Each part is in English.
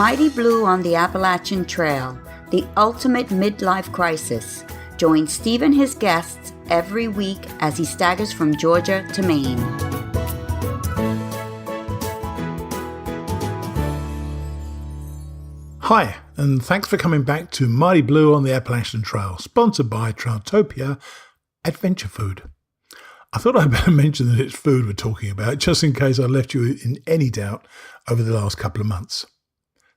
Mighty Blue on the Appalachian Trail, the ultimate midlife crisis. Join Steve and his guests every week as he staggers from Georgia to Maine. Hi, and thanks for coming back to Mighty Blue on the Appalachian Trail, sponsored by Trailtopia Adventure Food. I thought I'd better mention that it's food we're talking about, just in case I left you in any doubt over the last couple of months.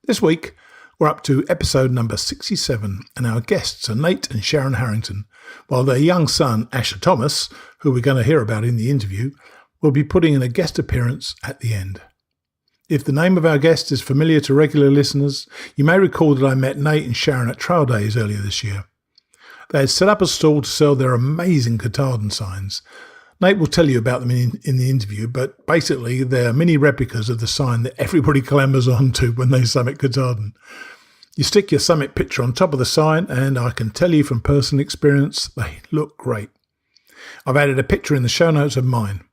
This week, we're up to episode number 67, and our guests are Nate and Sharon Harrington, while their young son, Asher Thomas, who we're going to hear about in the interview, will be putting in a guest appearance at the end. If the name of our guest is familiar to regular listeners, you may recall that I met Nate and Sharon at Trail Days earlier this year. They had set up a stall to sell their amazing Katahdin signs. Nate will tell you about them in the interview, but basically they're mini replicas of the sign that everybody clambers onto when they summit Katahdin. You stick your summit picture on top of the sign, and I can tell you from personal experience, they look great. I've added a picture in the show notes of mine.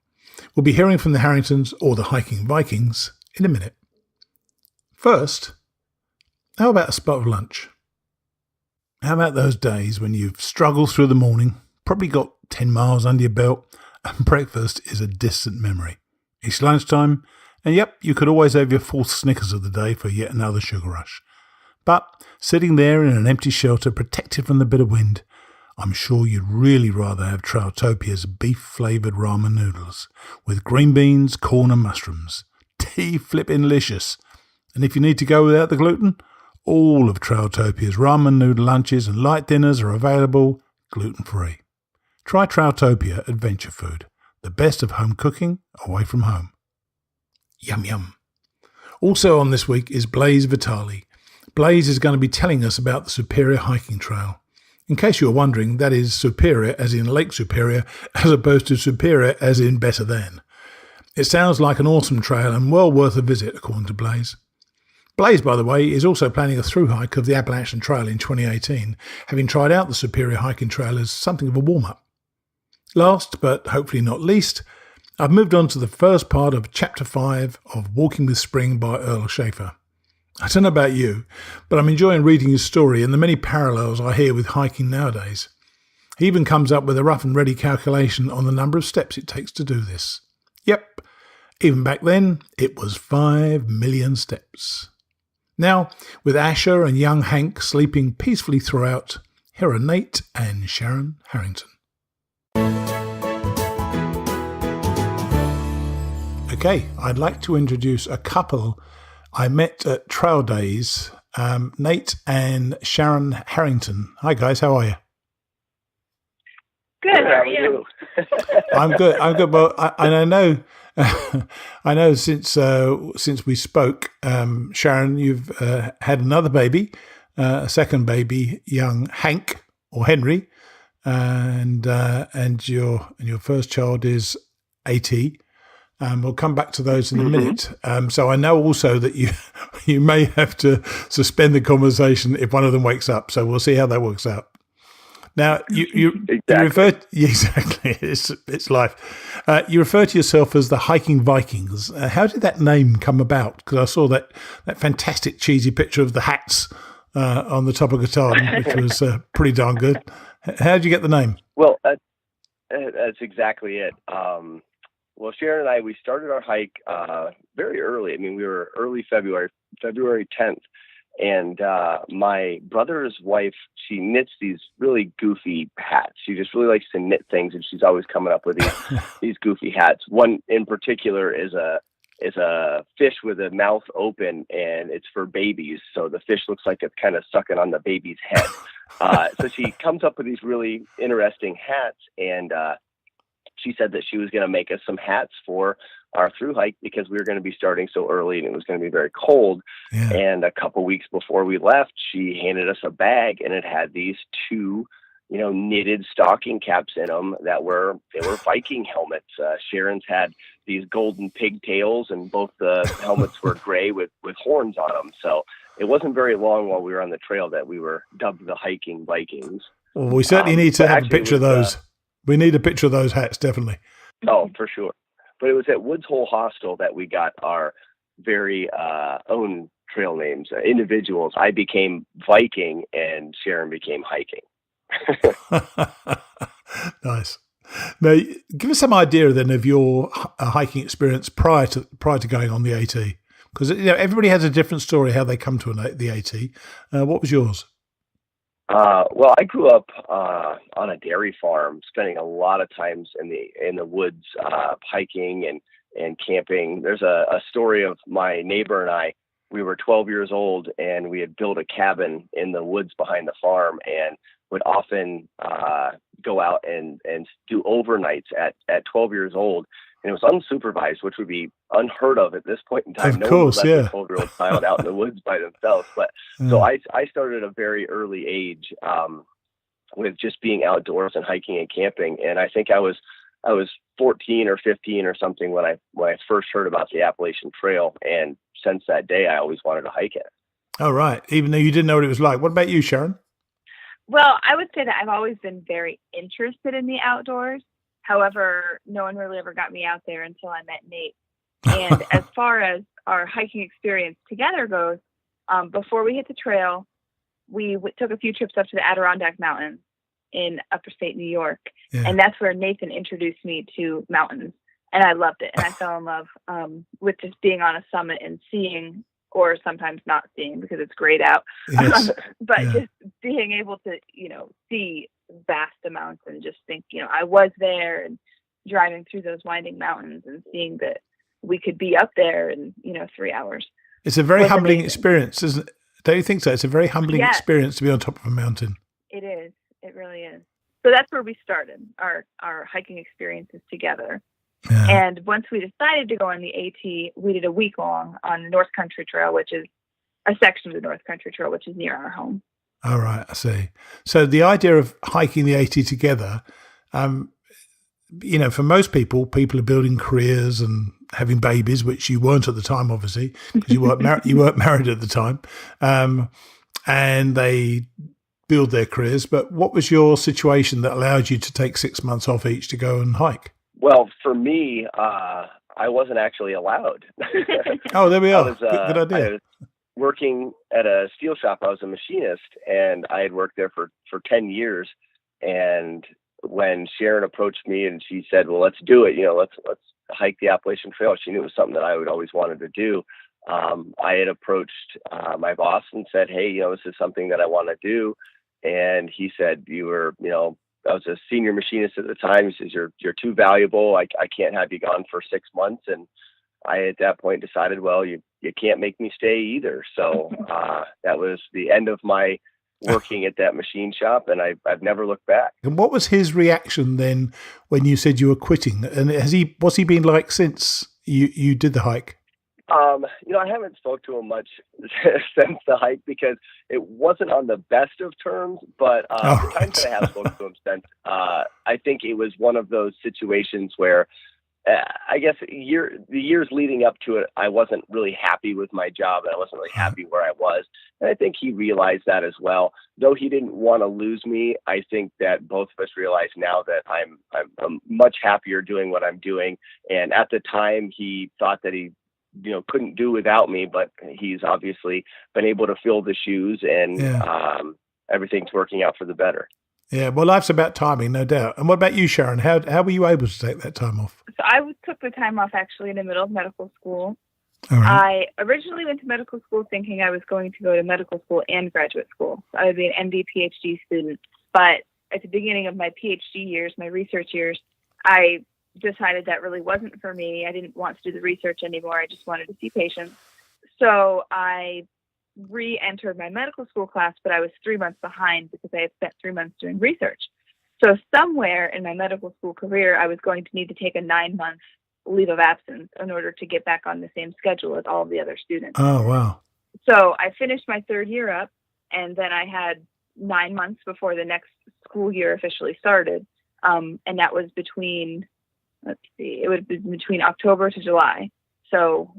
We'll be hearing from the Harringtons, or the Hiking Vikings, in a minute. First, how about a spot of lunch? How about those days when you've struggled through the morning, probably got 10 miles under your belt, and breakfast is a distant memory. It's lunchtime, and yep, you could always have your fourth Snickers of the day for yet another sugar rush. But sitting there in an empty shelter protected from the bitter wind, I'm sure you'd really rather have Trailtopia's beef-flavoured ramen noodles with green beans, corn and mushrooms. Tea-flippin'-licious. And if you need to go without the gluten, all of Trailtopia's ramen noodle lunches and light dinners are available gluten-free. Try Trailtopia Adventure Food, the best of home cooking away from home. Yum yum. Also on this week is Blaise Vitale. Blaise is going to be telling us about the Superior Hiking Trail. In case you're wondering, that is Superior as in Lake Superior, as opposed to Superior as in better than. It sounds like an awesome trail and well worth a visit, according to Blaise. Blaise, by the way, is also planning a through hike of the Appalachian Trail in 2018, having tried out the Superior Hiking Trail as something of a warm-up. Last, but hopefully not least, I've moved on to the first part of Chapter 5 of Walking with Spring by Earl Schaefer. I don't know about you, but I'm enjoying reading his story and the many parallels I hear with hiking nowadays. He even comes up with a rough and ready calculation on the number of steps it takes to do this. Yep, even back then, it was 5 million steps. Now, with Asher and young Hank sleeping peacefully throughout, here are Nate and Sharon Harrington. Okay, I'd like to introduce a couple I met at Trail Days, Nate and Sharon Harrington. Hi guys, how are you? Good, how are you? I'm good. Well, I know, I know since we spoke, Sharon, you've had another baby, a second baby, young Hank or Henry, and your first child is AT. We'll come back to those in a minute. So I know also that you may have to suspend the conversation if one of them wakes up. So we'll see how that works out. Now you refer exactly it's life. You refer to yourself as the Hiking Vikings. How did that name come about? Because I saw that fantastic cheesy picture of the hats on the top of Katahdin, which was pretty darn good. How did you get the name? Well, that's exactly it. Well, Sharon and I, we started our hike very early. I mean, we were early February 10th. And my brother's wife, she knits these really goofy hats. She just really likes to knit things, and she's always coming up with these goofy hats. One in particular is a fish with a mouth open, and it's for babies. So the fish looks like it's kind of sucking on the baby's head. So she comes up with these really interesting hats, and she said that she was going to make us some hats for our through hike because we were going to be starting so early and it was going to be very cold. Yeah. And a couple weeks before we left, she handed us a bag and it had these two, knitted stocking caps in them they were Viking helmets. Sharon's had these golden pigtails and both the helmets were gray with horns on them. So it wasn't very long while we were on the trail that we were dubbed the Hiking Vikings. Well, we certainly need to have a picture of those. We need a picture of those hats, definitely. Oh, for sure. But it was at Woods Hole Hostel that we got our very own trail names, individuals. I became Viking and Sharon became hiking. Nice. Now, give us some idea then of your hiking experience prior to going on the AT, because everybody has a different story how they come to the AT. What was yours? Well, I grew up on a dairy farm, spending a lot of times in the woods, hiking and camping. There's a story of my neighbor and I. We were 12 years old, and we had built a cabin in the woods behind the farm, and would often go out and do overnights at 12 years old. And it was unsupervised, which would be unheard of at this point in time. Of course, one would let a 12-year-old child out in the woods by themselves. But so I started at a very early age with just being outdoors and hiking and camping. And I think I was 14 or 15 or something when I first heard about the Appalachian Trail. And since that day, I always wanted to hike it. Oh, right. Even though you didn't know what it was like. What about you, Sharon? Well, I would say that I've always been very interested in the outdoors. However, no one really ever got me out there until I met Nate. And as far as our hiking experience together goes, before we hit the trail, we took a few trips up to the Adirondack Mountains in upper state New York. Yeah. And that's where Nathan introduced me to mountains. And I loved it. And I fell in love with just being on a summit and seeing, or sometimes not seeing because it's grayed out, yes. But just being able to, see vast amounts and just think, I was there and driving through those winding mountains and seeing that we could be up there in, 3 hours. It's a very humbling experience, isn't it? Don't you think so? It's a very humbling experience to be on top of a mountain. It is. It really is. So that's where we started our hiking experiences together. Yeah. And once we decided to go on the AT, we did a week long on the North Country Trail, which is a section of the North Country Trail, which is near our home. All right, I see. So the idea of hiking the AT together, for most people are building careers and having babies, which you weren't at the time, obviously, because you weren't married at the time, and they build their careers. But what was your situation that allowed you to take 6 months off each to go and hike? Well, for me, I wasn't actually allowed. Oh, there we are. Good idea. I was working at a steel shop. I was a machinist, and I had worked there for 10 years. And when Sharon approached me and she said, well, let's do it, let's hike the Appalachian Trail. She knew it was something that I would always wanted to do. I had approached my boss and said, hey, this is something that I want to do. And he said, I was a senior machinist at the time. He says, you're too valuable. I can't have you gone for 6 months. And I, at that point, decided, well, you can't make me stay either. So that was the end of my working at that machine shop, and I've never looked back. And what was his reaction then when you said you were quitting? And what's he been like since you did the hike? I haven't spoke to him much since the hike because it wasn't on the best of terms, but the times that I have spoken to him since, I think it was one of those situations where I guess the years leading up to it, I wasn't really happy with my job and I wasn't really happy where I was. And I think he realized that as well. Though he didn't want to lose me, I think that both of us realize now that I'm much happier doing what I'm doing. And at the time, he thought that he couldn't do without me, but he's obviously been able to fill the shoes and everything's working out for the better. Yeah, well, life's about timing, no doubt. And what about you, Sharon? How were you able to take that time off? So I took the time off actually in the middle of medical school. All right. I originally went to medical school thinking I was going to go to medical school and graduate school. So I would be an MD PhD student. But at the beginning of my PhD years, my research years, I decided that really wasn't for me. I didn't want to do the research anymore. I just wanted to see patients. So I re-entered my medical school class, but I was 3 months behind because I had spent 3 months doing research. So somewhere in my medical school career, I was going to need to take a 9-month leave of absence in order to get back on the same schedule as all of the other students. Oh, wow. So I finished my third year up, and then I had 9 months before the next school year officially started. And that was between October to July. So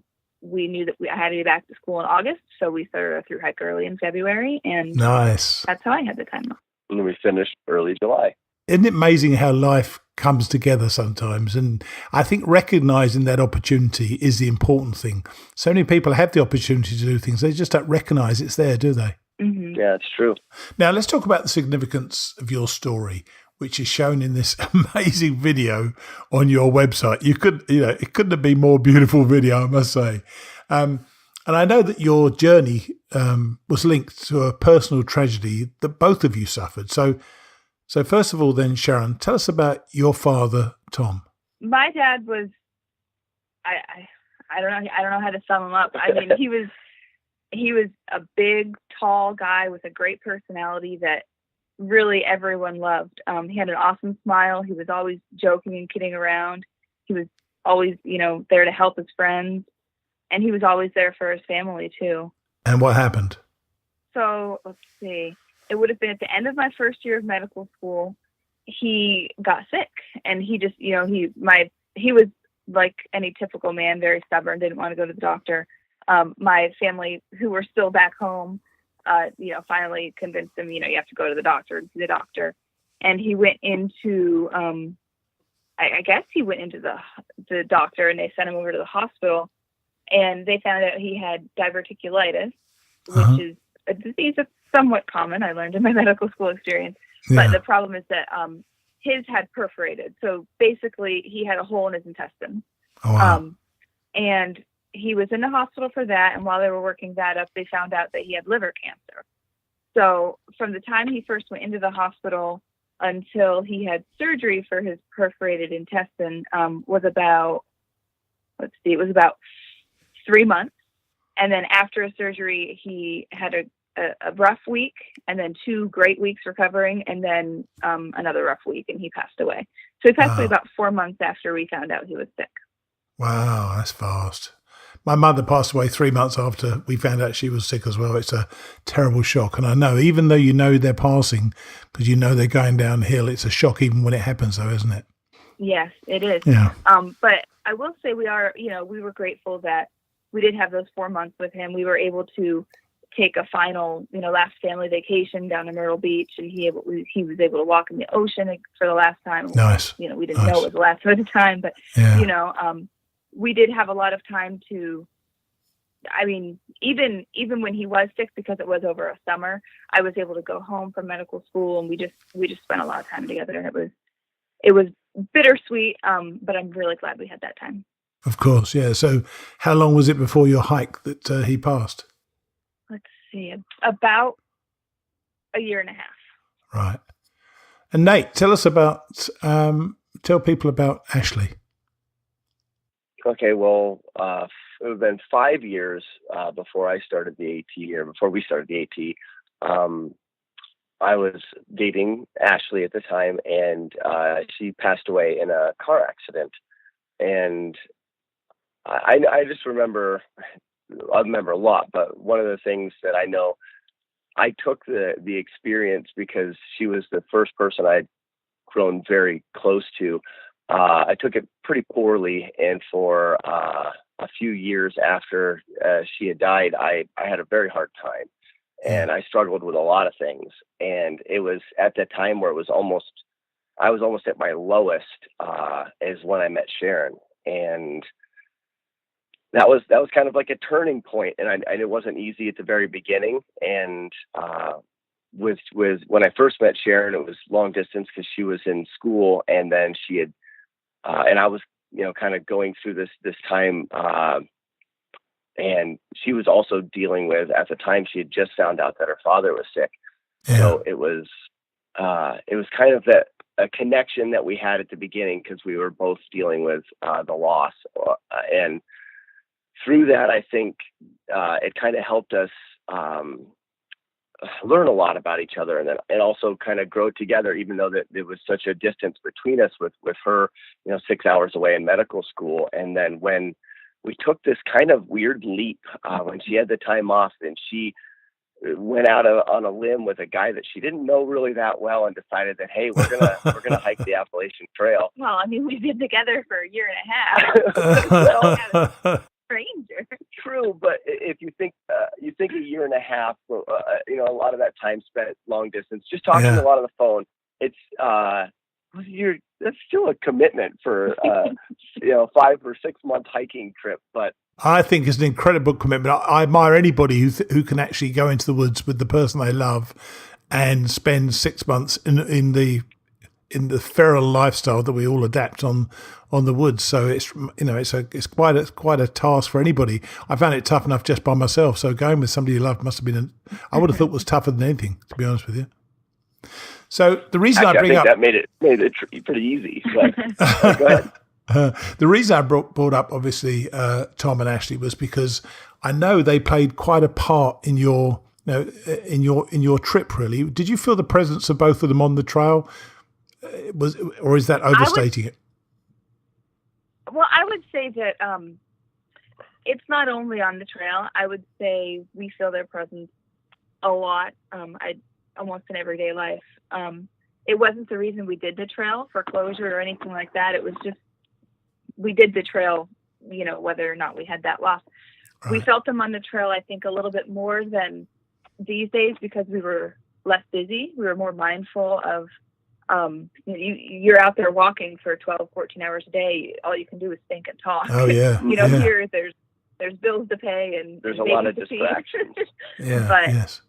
we knew that I had to be back to school in August. So we started a through hike early in February, and nice. That's how I had the time off. And we finished early July. Isn't it amazing how life comes together sometimes. And I think recognizing that opportunity is the important thing. So many people have the opportunity to do things. They just don't recognize it's there, do they? Mm-hmm. Yeah, it's true. Now, let's talk about the significance of your story, which is shown in this amazing video on your website. It couldn't have been more beautiful video, I must say. And I know that your journey was linked to a personal tragedy that both of you suffered. So first of all, then, Sharon, tell us about your father, Tom. My dad was, I don't know how to sum him up. I mean, he was a big, tall guy with a great personality that really everyone loved. He had an awesome smile. He was always joking and kidding around. He was always, there to help his friends. And he was always there for his family, too. And what happened? So, let's see. It would have been at the end of my first year of medical school. He got sick. And he just, he was like any typical man, very stubborn, didn't want to go to the doctor. My family, who were still back home, finally convinced him, you have to go to the doctor and see the doctor. And he went into, I guess he went into the doctor, and they sent him over to the hospital. And they found out he had diverticulitis, which is a disease that's somewhat common, I learned in my medical school experience. Yeah. But the problem is that his had perforated. So basically, he had a hole in his intestine. Oh, wow. And he was in the hospital for that. And while they were working that up, they found out that he had liver cancer. So from the time he first went into the hospital until he had surgery for his perforated intestine was about 3 months. And then after a surgery, he had a rough week, and then 2 great weeks recovering, and then another rough week, and he passed away. So he passed away about 4 months after we found out he was sick. Wow, that's fast. My mother passed away 3 months after we found out she was sick as well. It's a terrible shock. And I know, even though they're passing, because they're going downhill, it's a shock even when it happens, though, isn't it? Yes, it is. Yeah. But I will say we were grateful that we did have those 4 months with him. We were able to take a final, last family vacation down to Myrtle Beach, and he was able to walk in the ocean for the last time. Nice. We didn't know it was the last of the time, but we did have a lot of time to. I mean, even when he was sick, because it was over a summer, I was able to go home from medical school, and we just spent a lot of time together, and it was bittersweet. But I'm really glad we had that time. Of course, yeah. So how long was it before your hike that he passed? Let's see, about a year and a half. Right. And Nate, tell people about Ashley. Okay, well, it would have been 5 years before I started the AT, or before we started the AT. I was dating Ashley at the time, and she passed away in a car accident. And I just remember a lot, but one of the things that I know, I took the experience because she was the first person I'd grown very close to. I took it pretty poorly, and for a few years after she had died, I had a very hard time, and I struggled with a lot of things. And it was at that time where I was almost at my lowest, is when I met Sharon, and that was kind of like a turning point. And it wasn't easy at the very beginning. And with when I first met Sharon, it was long distance because she was in school, and then she had. And I was, kind of going through this time, and she was also dealing with, at the time, she had just found out that her father was sick. Yeah. So it was kind of a connection that we had at the beginning, because we were both dealing with the loss, and through that, I think it kind of helped us learn a lot about each other, and also kind of grow together, even though that there was such a distance between us with her, 6 hours away in medical school. And then when we took this kind of weird leap, when she had the time off, and she went out on a limb with a guy that she didn't know really that well, and decided that, hey, we're gonna hike the Appalachian Trail. Well, I mean, we've been together for a year and a half. Stranger. True, but if you think a year and a half, a lot of that time spent long distance, just talking a lot on the phone. It's was it still a commitment for 5 or 6 month hiking trip, but I think it's an incredible commitment. I admire anybody who can actually go into the woods with the person they love and spend 6 months in the feral lifestyle that we all adapt on the woods. So it's quite a task for anybody. I found it tough enough just by myself. So going with somebody you love must have been I would have thought was tougher than anything, to be honest with you. So the reason I bring up that made it pretty easy. But go ahead. The reason I brought up obviously Tom and Ashley was because I know they played quite a part in your trip. Really, did you feel the presence of both of them on the trail? Or is that overstating it? Well, I would say that it's not only on the trail. I would say we feel their presence a lot. Almost in everyday life. It wasn't the reason we did the trail for closure or anything like that. It was just we did the trail, whether or not we had that loss. Right. We felt them on the trail, I think, a little bit more than these days because we were less busy. We were more mindful of, you're out there walking for 12, 14 hours a day. All you can do is think and talk. Oh, yeah. Here there's bills to pay and there's a lot of distractions. Yeah. But, yes.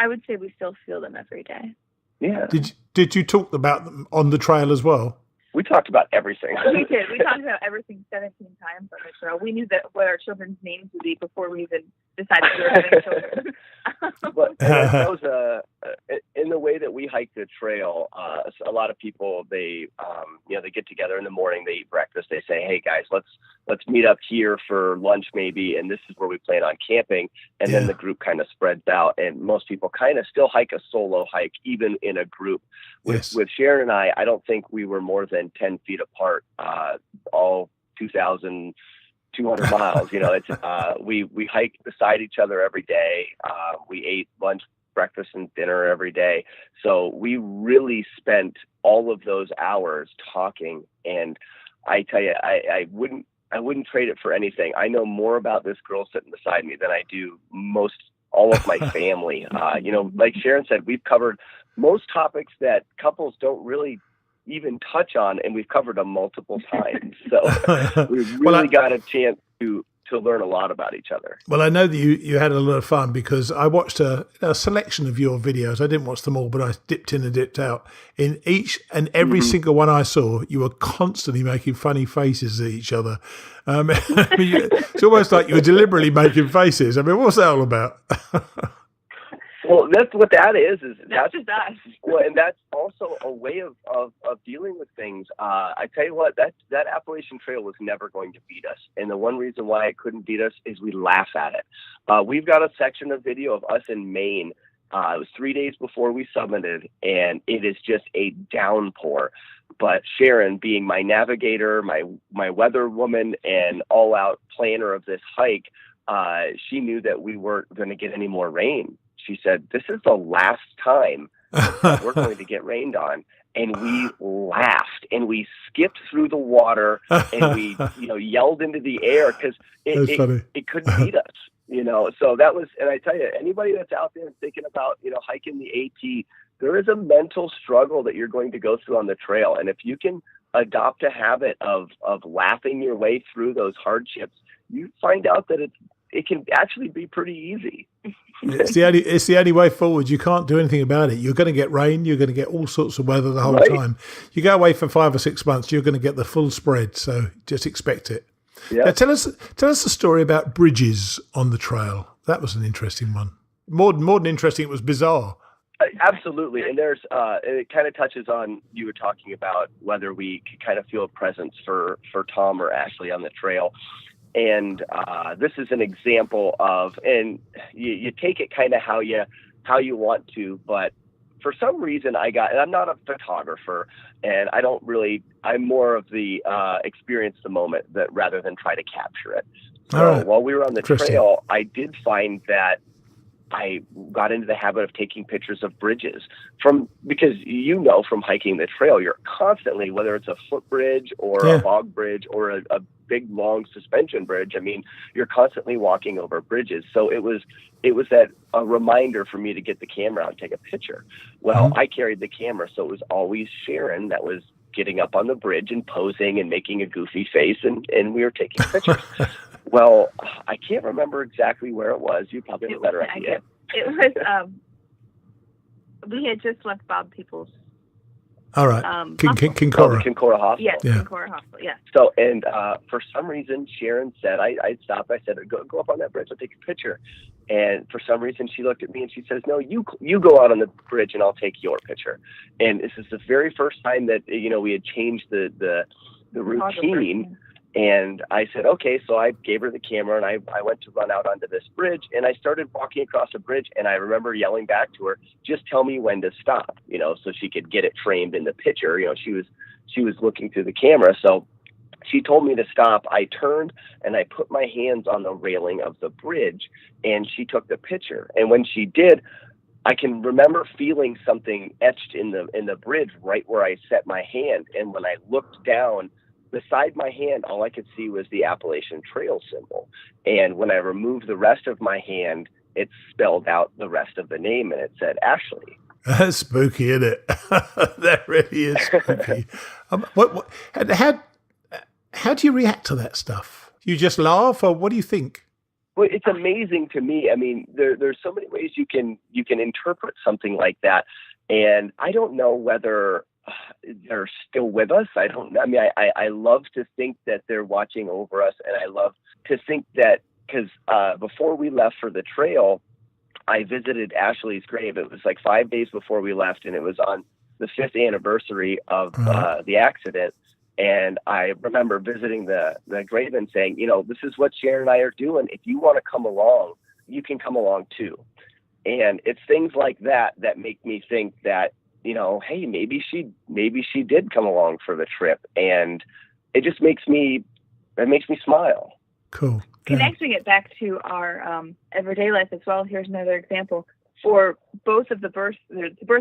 I would say we still feel them every day. Yeah. Did you talk about them on the trail as well? We talked about everything. We did. We talked about everything 17 times on the trail. We knew what our children's names would be before we even decided we were having children. But that was in the way that we hike the trail. A lot of people they get together in the morning, they eat breakfast, they say, "Hey guys, let's meet up here for lunch maybe, and this is where we plan on camping." And then the group kind of spreads out, and most people kind of still hike a solo hike even in a group. With Sharon and I don't think we were more than 10 feet apart all 2,200 miles. It's we hiked beside each other every day. We ate lunch, breakfast, and dinner every day. So we really spent all of those hours talking. And I tell you, I wouldn't trade it for anything. I know more about this girl sitting beside me than I do all of my family. Like Sharon said, we've covered most topics that couples don't really even touch on, and we've covered them multiple times. So we've really got a chance to learn a lot about each other. Well, I know that you had a lot of fun because I watched a selection of your videos. I didn't watch them all, but I dipped in and dipped out. In each and every single one I saw, you were constantly making funny faces at each other. It's almost like you were deliberately making faces. I mean, what's that all about? Well, that's what that is that's just us. Well, and that's also a way of dealing with things. I tell you what, that Appalachian Trail was never going to beat us. And the one reason why it couldn't beat us is we laugh at it. We've got a section of video of us in Maine. It was 3 days before we summited, and it is just a downpour. But Sharon, being my navigator, my weather woman, and all-out planner of this hike, she knew that we weren't going to get any more rain. She said, "This is the last time that we're going to get rained on." And we laughed and we skipped through the water and we, yelled into the air because it couldn't beat us, So that was, and I tell you, anybody that's out there thinking about, hiking the AT, there is a mental struggle that you're going to go through on the trail. And if you can adopt a habit of laughing your way through those hardships, you find out that it can actually be pretty easy. It's the only way forward. You can't do anything about it. You're going to get rain. You're going to get all sorts of weather the whole time. You go away for 5 or 6 months, you're going to get the full spread. So just expect it. Yeah. Now tell us the story about bridges on the trail. That was an interesting one. More than interesting, it was bizarre. Absolutely. And there's it kind of touches on, you were talking about whether we could kind of feel a presence for Tom or Ashley on the trail. And this is an example of, and you take it kind of how you want to, but for some reason and I'm not a photographer, and I'm more of the experience the moment that rather than try to capture it. So while we were on the trail, I did find that I got into the habit of taking pictures of bridges because from hiking the trail, you're constantly, whether it's a footbridge or a bog bridge or a big, long suspension bridge. I mean, you're constantly walking over bridges. So it was that a reminder for me to get the camera out and take a picture. Well, I carried the camera, so it was always Sharon that was getting up on the bridge and posing and making a goofy face, and we were taking pictures. Well, I can't remember exactly where it was. You probably have a better idea. It was, we had just left Bob Peoples. All right. Kinkora. Kinkora Hospital. Yes, yeah. Kinkora Hospital, yes. So, and for some reason, Sharon said, I stopped. I said, go up on that bridge. I'll take a picture. And for some reason, she looked at me and she says, no, you go out on the bridge and I'll take your picture. And this is the very first time that, we had changed the routine. And I said, okay. So I gave her the camera and I went to run out onto this bridge, and I started walking across the bridge, and I remember yelling back to her, just tell me when to stop, so she could get it framed in the picture. She was looking through the camera. So she told me to stop. I turned and I put my hands on the railing of the bridge, and she took the picture. And when she did, I can remember feeling something etched in the bridge right where I set my hand. And when I looked down, beside my hand, all I could see was the Appalachian Trail symbol. And when I removed the rest of my hand, it spelled out the rest of the name, and it said Ashley. That's spooky, isn't it? That really is spooky. How do you react to that stuff? You just laugh, or what do you think? Well, it's amazing to me. I mean, there's so many ways you can interpret something like that, and I don't know whether they're still with us. I love to think that they're watching over us, and I love to think that, because before we left for the trail, I visited Ashley's grave. It was like 5 days before we left, and it was on the 5th anniversary of the accident. And I remember visiting the grave and saying, this is what Sharon and I are doing. If you want to come along, you can come along too. And it's things like that make me think that, hey, maybe she did come along for the trip, and it just makes me smile. Cool. Connecting it back to our everyday life as well. Here's another example. For the birth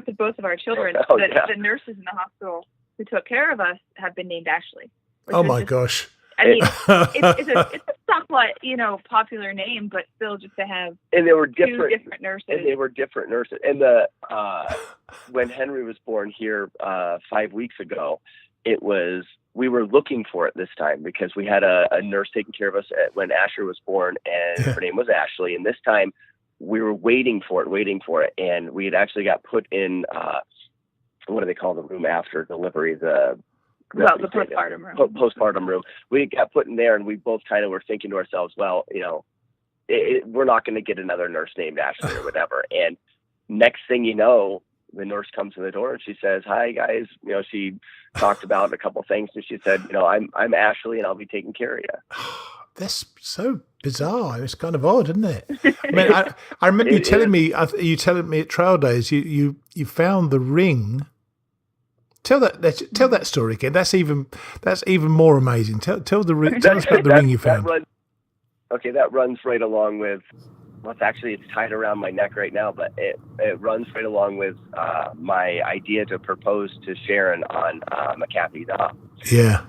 of both of our children, the nurses in the hospital who took care of us have been named Ashley. Oh my gosh. I mean, it's a somewhat, popular name, but still just to have and they were two different nurses. And they were different nurses. And when Henry was born here 5 weeks ago, we were looking for it this time because we had a nurse taking care of us when Asher was born, and her name was Ashley. And this time we were waiting for it. And we had actually got put in, what do they call the room after delivery? The postpartum room. Postpartum room. We got put in there, and we both kind of were thinking to ourselves, well, we're not going to get another nurse named Ashley or whatever. And next thing you know, the nurse comes to the door and she says, hi guys. She talked about a couple things, and she said, I'm Ashley and I'll be taking care of you. That's so bizarre. It's kind of odd, isn't it? I mean, I remember you telling me at Trail Days, you found the ring. Tell that story again. That's even more amazing. Tell us about the ring you found. That runs right along with. Well, it's tied around my neck right now, but it runs right along with my idea to propose to Sharon on MacAfee Knob. Yeah.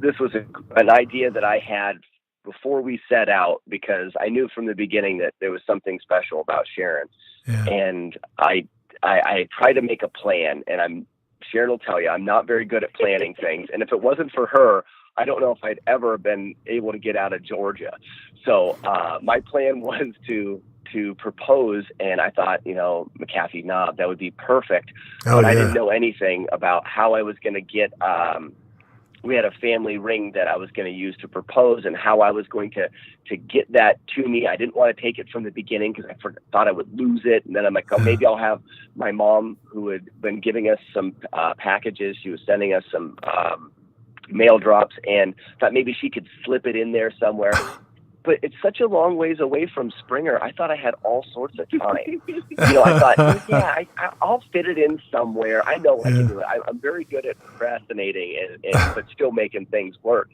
This was an idea that I had before we set out, because I knew from the beginning that there was something special about Sharon. Yeah. And I try to make a plan, and Sharon will tell you, I'm not very good at planning things. And if it wasn't for her, I don't know if I'd ever been able to get out of Georgia. So my plan was to propose, and I thought, MacAfee Knob, that would be perfect. But I didn't know anything about how I was going to get. We had a family ring that I was going to use to propose, and how I was going to get that to me. I didn't want to take it from the beginning because I thought I would lose it. And then I'm like, maybe I'll have my mom, who had been giving us some packages. She was sending us some mail drops, and thought maybe she could slip it in there somewhere. But it's such a long ways away from Springer. I thought I had all sorts of time. I thought, I'll fit it in somewhere. I know I can do it. I'm very good at procrastinating and but still making things work.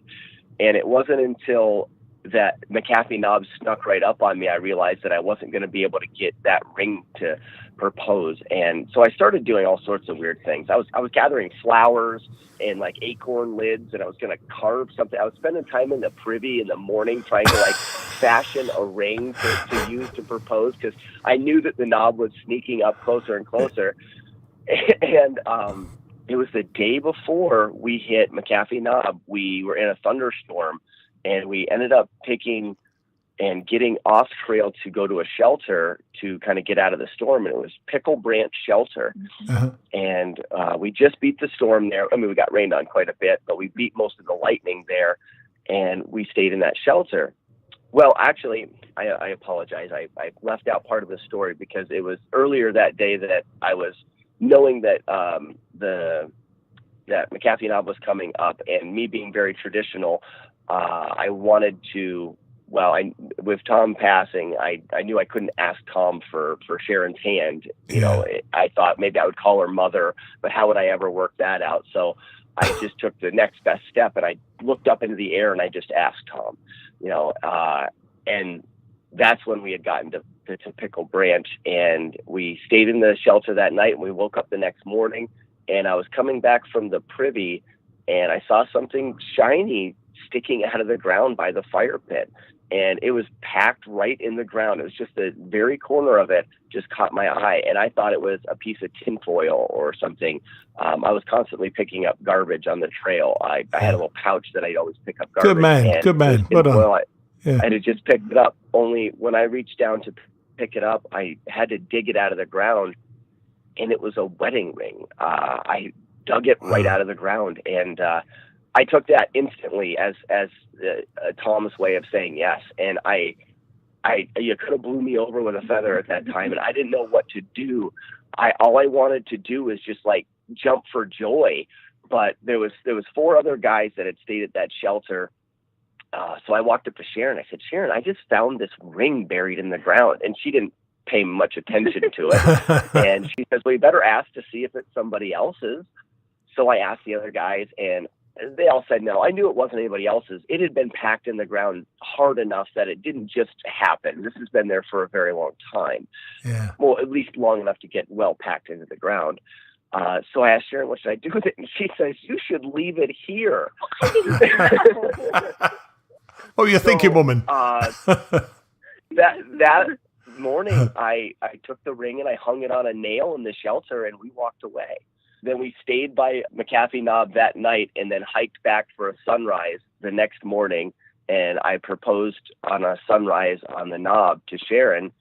And it wasn't until that MacAfee Knob snuck right up on me, I realized that I wasn't going to be able to get that ring to propose. And so I started doing all sorts of weird things. I was gathering flowers and like acorn lids, and I was going to carve something. I was spending time in the privy in the morning trying to like fashion a ring to use to propose, because I knew that the knob was sneaking up closer and closer. And it was the day before we hit MacAfee Knob. We were in a thunderstorm, and we ended up taking and getting off trail to go to a shelter to kind of get out of the storm. And it was Pickle Branch Shelter. Uh-huh. And we just beat the storm there. I mean, we got rained on quite a bit, but we beat most of the lightning there, and we stayed in that shelter. Well, actually, I apologize. I left out part of the story, because it was earlier that day that I was knowing that that MacAfee Knob was coming up, and me being very traditional, I wanted to, with Tom passing, I knew I couldn't ask Tom for Sharon's hand. You know, I thought maybe I would call her mother, but how would I ever work that out? So I just took the next best step, and I looked up into the air and I just asked Tom, and that's when we had gotten to Pickle Branch, and we stayed in the shelter that night, and we woke up the next morning, and I was coming back from the privy, and I saw something shiny sticking out of the ground by the fire pit, and it was packed right in the ground. It was just the very corner of it just caught my eye, and I thought it was a piece of tinfoil or something. I was constantly picking up garbage on the trail. I had a little pouch that I'd always pick up garbage. Good man. Well done. I had just picked it up. Only when I reached down to pick it up, I had to dig it out of the ground, and it was a wedding ring. I dug it right out of the ground, and I took that instantly as Tom's way of saying yes. And you could have blew me over with a feather at that time, and I didn't know what to do. All I wanted to do was just like jump for joy. But there was 4 other guys that had stayed at that shelter. So I walked up to Sharon. I said, Sharon, I just found this ring buried in the ground. And she didn't pay much attention to it. And she says, well, you better ask to see if it's somebody else's. So I asked the other guys, and they all said no. I knew it wasn't anybody else's. It had been packed in the ground hard enough that it didn't just happen. This has been there for a very long time. Yeah. Well, at least long enough to get well packed into the ground. So I asked Sharon, what should I do with it? And she says, you should leave it here. Oh, you're thinking, woman. That morning, I took the ring and I hung it on a nail in the shelter, and we walked away. Then we stayed by MacAfee Knob that night, and then hiked back for a sunrise the next morning. And I proposed on a sunrise on the knob to Sharon,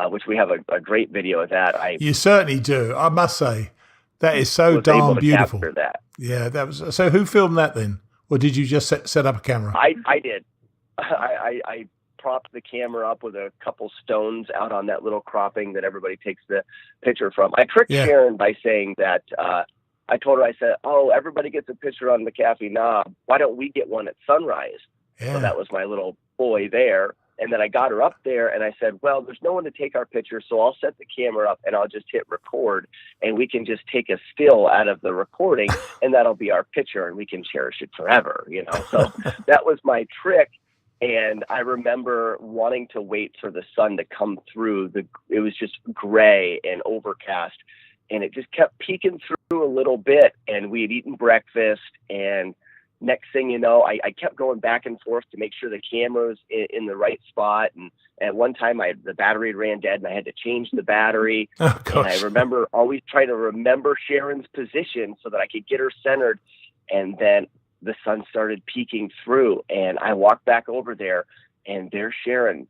which we have a great video of that. You certainly do. I must say, that is so darn beautiful. That. Yeah, that was. So who filmed that then? Or did you just set up a camera? I did. I propped the camera up with a couple stones out on that little cropping that everybody takes the picture from. I tricked Sharon by saying that I told her, I said, oh, everybody gets a picture on MacAfee Knob. Why don't we get one at sunrise? Yeah. So that was my little boy there. And then I got her up there, and I said, well, there's no one to take our picture, so I'll set the camera up and I'll just hit record, and we can just take a still out of the recording, and that'll be our picture, and we can cherish it forever, So that was my trick. And I remember wanting to wait for the sun to come through. It was just gray and overcast, and it just kept peeking through a little bit. And we had eaten breakfast, and next thing you know, I kept going back and forth to make sure the camera was in the right spot. And at one time, the battery ran dead, and I had to change the battery. Oh, and I remember always trying to remember Sharon's position so that I could get her centered. And then the sun started peeking through, and I walked back over there, and there's Sharon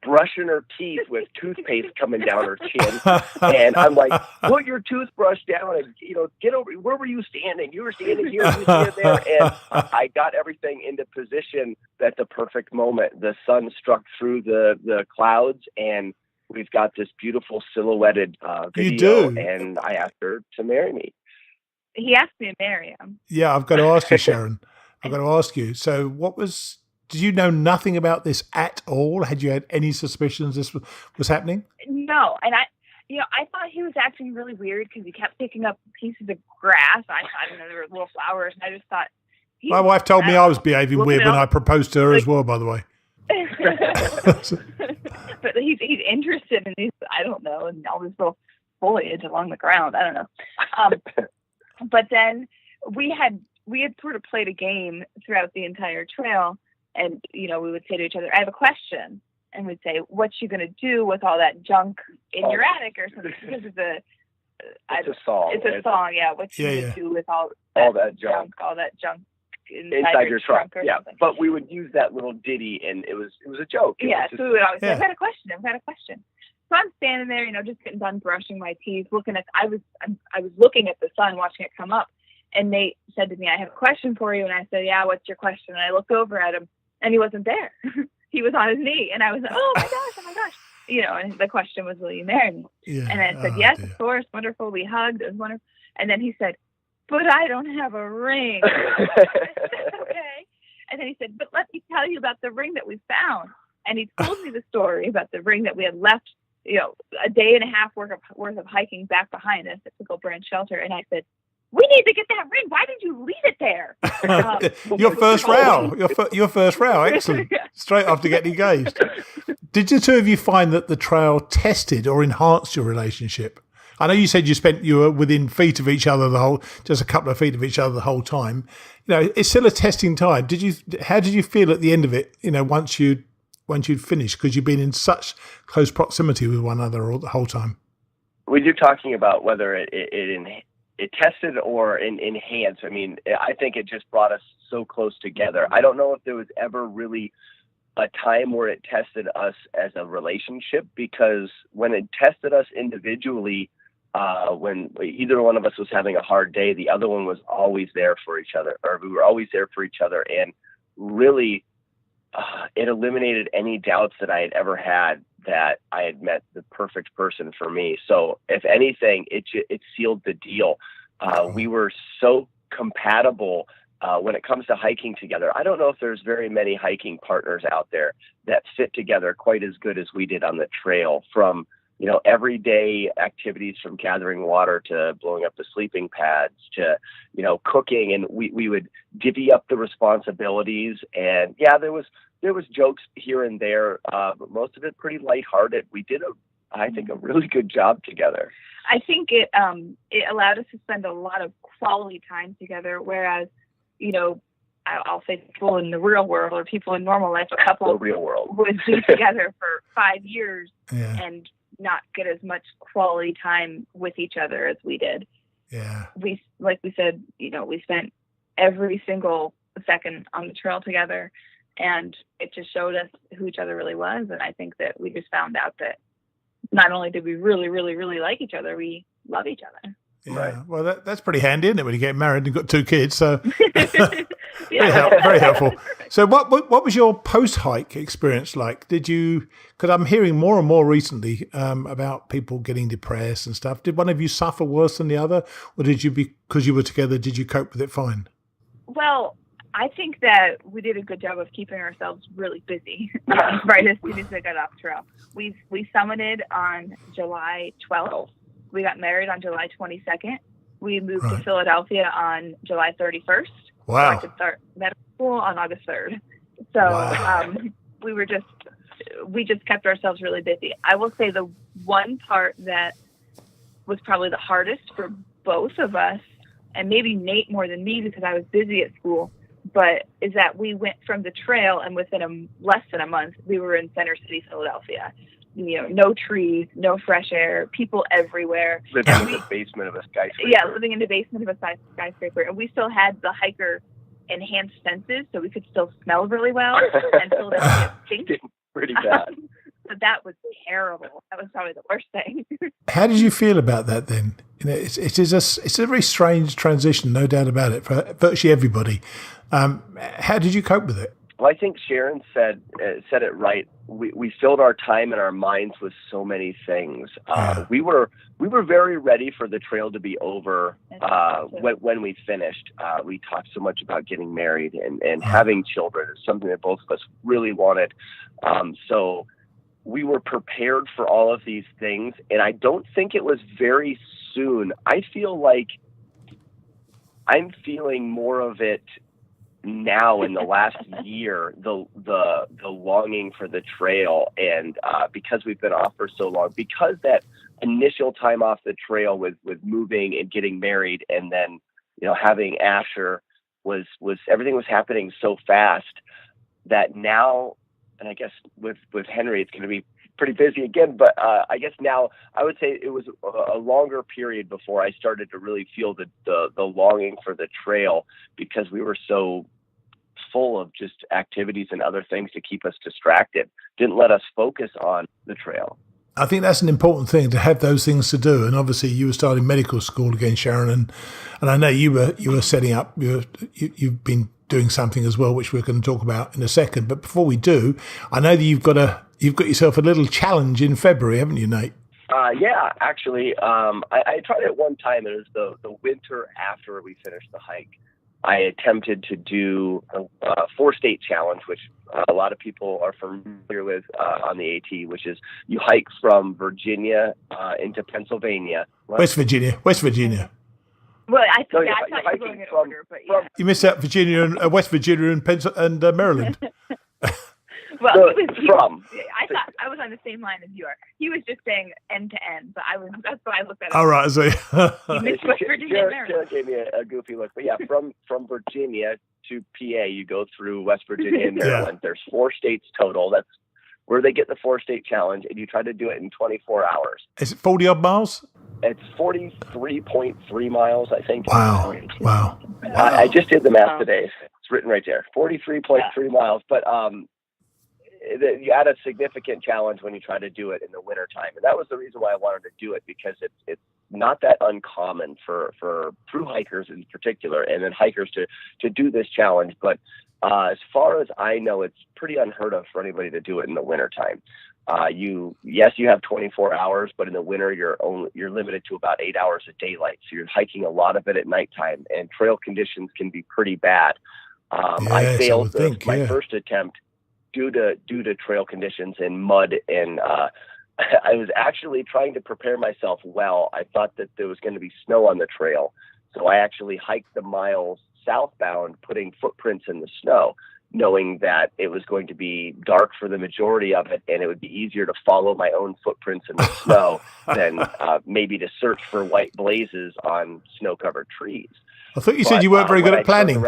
brushing her teeth with toothpaste coming down her chin. And I'm like, put your toothbrush down and, get over. Where were you standing? You were standing here, you were standing there. And I got everything into position at the perfect moment. The sun struck through the clouds, and we've got this beautiful silhouetted video. You do. And I asked her to marry me. He asked me to marry him. Yeah, I've got to ask you, Sharon. I've got to ask you. So did you know nothing about this at all? Had you had any suspicions this was happening? No. And I thought he was acting really weird because he kept picking up pieces of grass. I thought there were little flowers, and I just thought. My wife told me I was behaving weird when I proposed to her as well, by the way. But he's interested in these, I don't know, and all this little foliage along the ground. I don't know. But then we had sort of played a game throughout the entire trail, and we would say to each other, "I have a question," and we'd say, "What you gonna do with all that junk in your attic or something?" Because it's a song. It's a song, yeah. What you gonna do with all that junk, inside your trunk? Yeah, something. But we would use that little ditty, and it was a joke. So we would always say, I've got a question. So I'm standing there, just getting done brushing my teeth, I was looking at the sun, watching it come up, and Nate said to me, "I have a question for you." And I said, "Yeah, what's your question?" And I looked over at him, and he wasn't there. He was on his knee, and I was like, oh my gosh. And the question was, "Will you marry me?" Yeah. And I said, "Yes, of course, wonderful." We hugged, it was wonderful. And then he said, "But I don't have a ring." I said, "Okay." And then he said, "But let me tell you about the ring that we found." And he told me the story about the ring that we had left, a day and a half worth of hiking back behind us at Pickle Branch Shelter. And I said, "We need to get that ring. Why did you leave it there?" Your first row. Your first row. Excellent. Straight after getting engaged. Did the two of you find that the trail tested or enhanced your relationship? I know you said you were within feet of each other just a couple of feet of each other the whole time. It's still a testing time. How did you feel at the end of it? Once you'd finished, because you've been in such close proximity with one another the whole time. When you're talking about whether it tested or enhanced, I think it just brought us so close together. I don't know if there was ever really a time where it tested us as a relationship, because when it tested us individually, when either one of us was having a hard day, the other one was always there for each other, or we were always there for each other. And really, it eliminated any doubts that I had ever had that I had met the perfect person for me. So if anything, it sealed the deal. We were so compatible when it comes to hiking together. I don't know if there's very many hiking partners out there that fit together quite as good as we did on the trail, from everyday activities, from gathering water to blowing up the sleeping pads to, cooking. And we would divvy up the responsibilities. And there was jokes here and there, but most of it pretty lighthearted. We did I think a really good job together. I think it allowed us to spend a lot of quality time together, whereas, I'll say people in the real world or people in normal life, a couple the real world would be together for 5 years and not get as much quality time with each other as we did. Yeah. Like we said, we spent every single second on the trail together, and it just showed us who each other really was. And I think that we just found out that not only did we really, really, really like each other, we love each other. Yeah. Right. Well, that's pretty handy, isn't it, when you get married and got 2 kids? So very helpful. So what was your post-hike experience like? Because I'm hearing more and more recently about people getting depressed and stuff. Did one of you suffer worse than the other? Or did you, because you were together, did you cope with it fine? Well, I think that we did a good job of keeping ourselves really busy right as soon as we got off trail. We summited on July 12th. We got married on July 22nd. We moved to Philadelphia on July 31st. Wow. So I could start medical school on August 3rd. So we just kept ourselves really busy. I will say the one part that was probably the hardest for both of us, and maybe Nate more than me because I was busy at school, but is that we went from the trail, and within less than a month, we were in Center City, Philadelphia. No trees, no fresh air, people everywhere. Living in the basement of a skyscraper. Yeah, living in the basement of a skyscraper. And we still had the hiker enhanced senses, so we could still smell really well. And Philadelphia stinks. Pretty bad. So that was terrible. That was probably the worst thing. How did you feel about that then? It's a very strange transition, no doubt about it, for virtually everybody. How did you cope with it? Well, I think Sharon said it right. We filled our time and our minds with so many things. We were very ready for the trail to be over when we finished. We talked so much about getting married and having children. It's something that both of us really wanted. So we were prepared for all of these things, and I don't think it was very soon. I feel like I'm feeling more of it now in the last year, the longing for the trail, and because we've been off for so long, because that initial time off the trail with moving and getting married, and then having Asher was everything was happening so fast that now, and I guess with Henry it's going to be pretty busy again, but I guess now I would say it was a longer period before I started to really feel the longing for the trail, because we were so full of just activities and other things to keep us distracted, didn't let us focus on the trail. I think that's an important thing, to have those things to do. And obviously you were starting medical school again, Sharon, and I know you were setting up, you've been doing something as well, which we're going to talk about in a second. But before we do, I know that you've got yourself a little challenge in February, haven't you, Nate? Yeah, actually, I tried it one time. It was the winter after we finished the hike. I attempted to do a 4-state challenge, which a lot of people are familiar with on the AT, which is you hike from Virginia into Pennsylvania. West Virginia. Well, I No, thought you're you were going in hiking order, but yeah. You missed out Virginia and West Virginia and Maryland. Well, I thought I was on the same line as you are. He was just saying end to end, but that's why I looked at it. All right, so You missed West Virginia and Maryland. Sharon gave me a goofy look, but yeah, from Virginia to PA, you go through West Virginia and Maryland. There's 4 states total. That's where they get the 4-state challenge, and you try to do it in 24 hours. Is it 40 odd miles? It's 43.3 miles, I think. Wow. I just did the math today. It's written right there, 43.3 miles. But you add a significant challenge when you try to do it in the wintertime. And that was the reason why I wanted to do it, because it's not that uncommon for through hikers in particular, and then hikers to do this challenge. But as far as I know, it's pretty unheard of for anybody to do it in the wintertime. You have 24 hours, but in the winter you're limited to about 8 hours of daylight. So you're hiking a lot of it at nighttime, and trail conditions can be pretty bad. I failed my first attempt due to trail conditions and mud, and I was actually trying to prepare myself well. I thought that there was going to be snow on the trail, so I actually hiked the miles southbound, putting footprints in the snow, knowing that it was going to be dark for the majority of it, and it would be easier to follow my own footprints in the snow than maybe to search for white blazes on snow-covered trees. I thought you said you weren't very good at planning.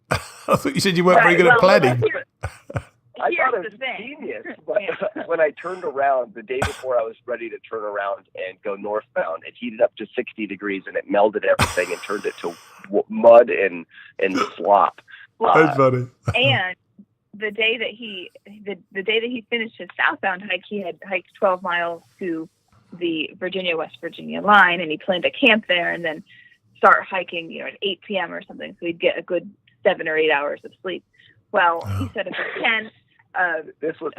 I thought you said you weren't very good at planning. I thought it was genius, but when I turned around the day before I was ready to turn around and go northbound, it heated up to 60 degrees and it melded everything and turned it to mud and slop. That's funny. And the day that he finished his southbound hike, he had hiked 12 miles to the West Virginia line, and he planned to camp there and then start hiking, at 8 p.m. or something, so he'd get a good 7 or 8 hours of sleep. Well, he said if it's 10. This was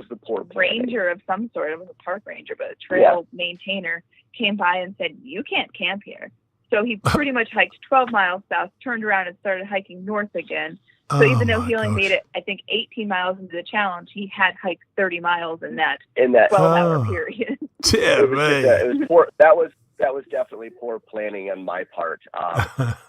the poor ranger of some sort. It was a park ranger, but a trail maintainer came by and said, "You can't camp here." So he pretty much hiked 12 miles south, turned around and started hiking north again. So even though he only made it, I think 18 miles into the challenge, he had hiked 30 miles in that 12-hour period. It was poor. That was definitely poor planning on my part.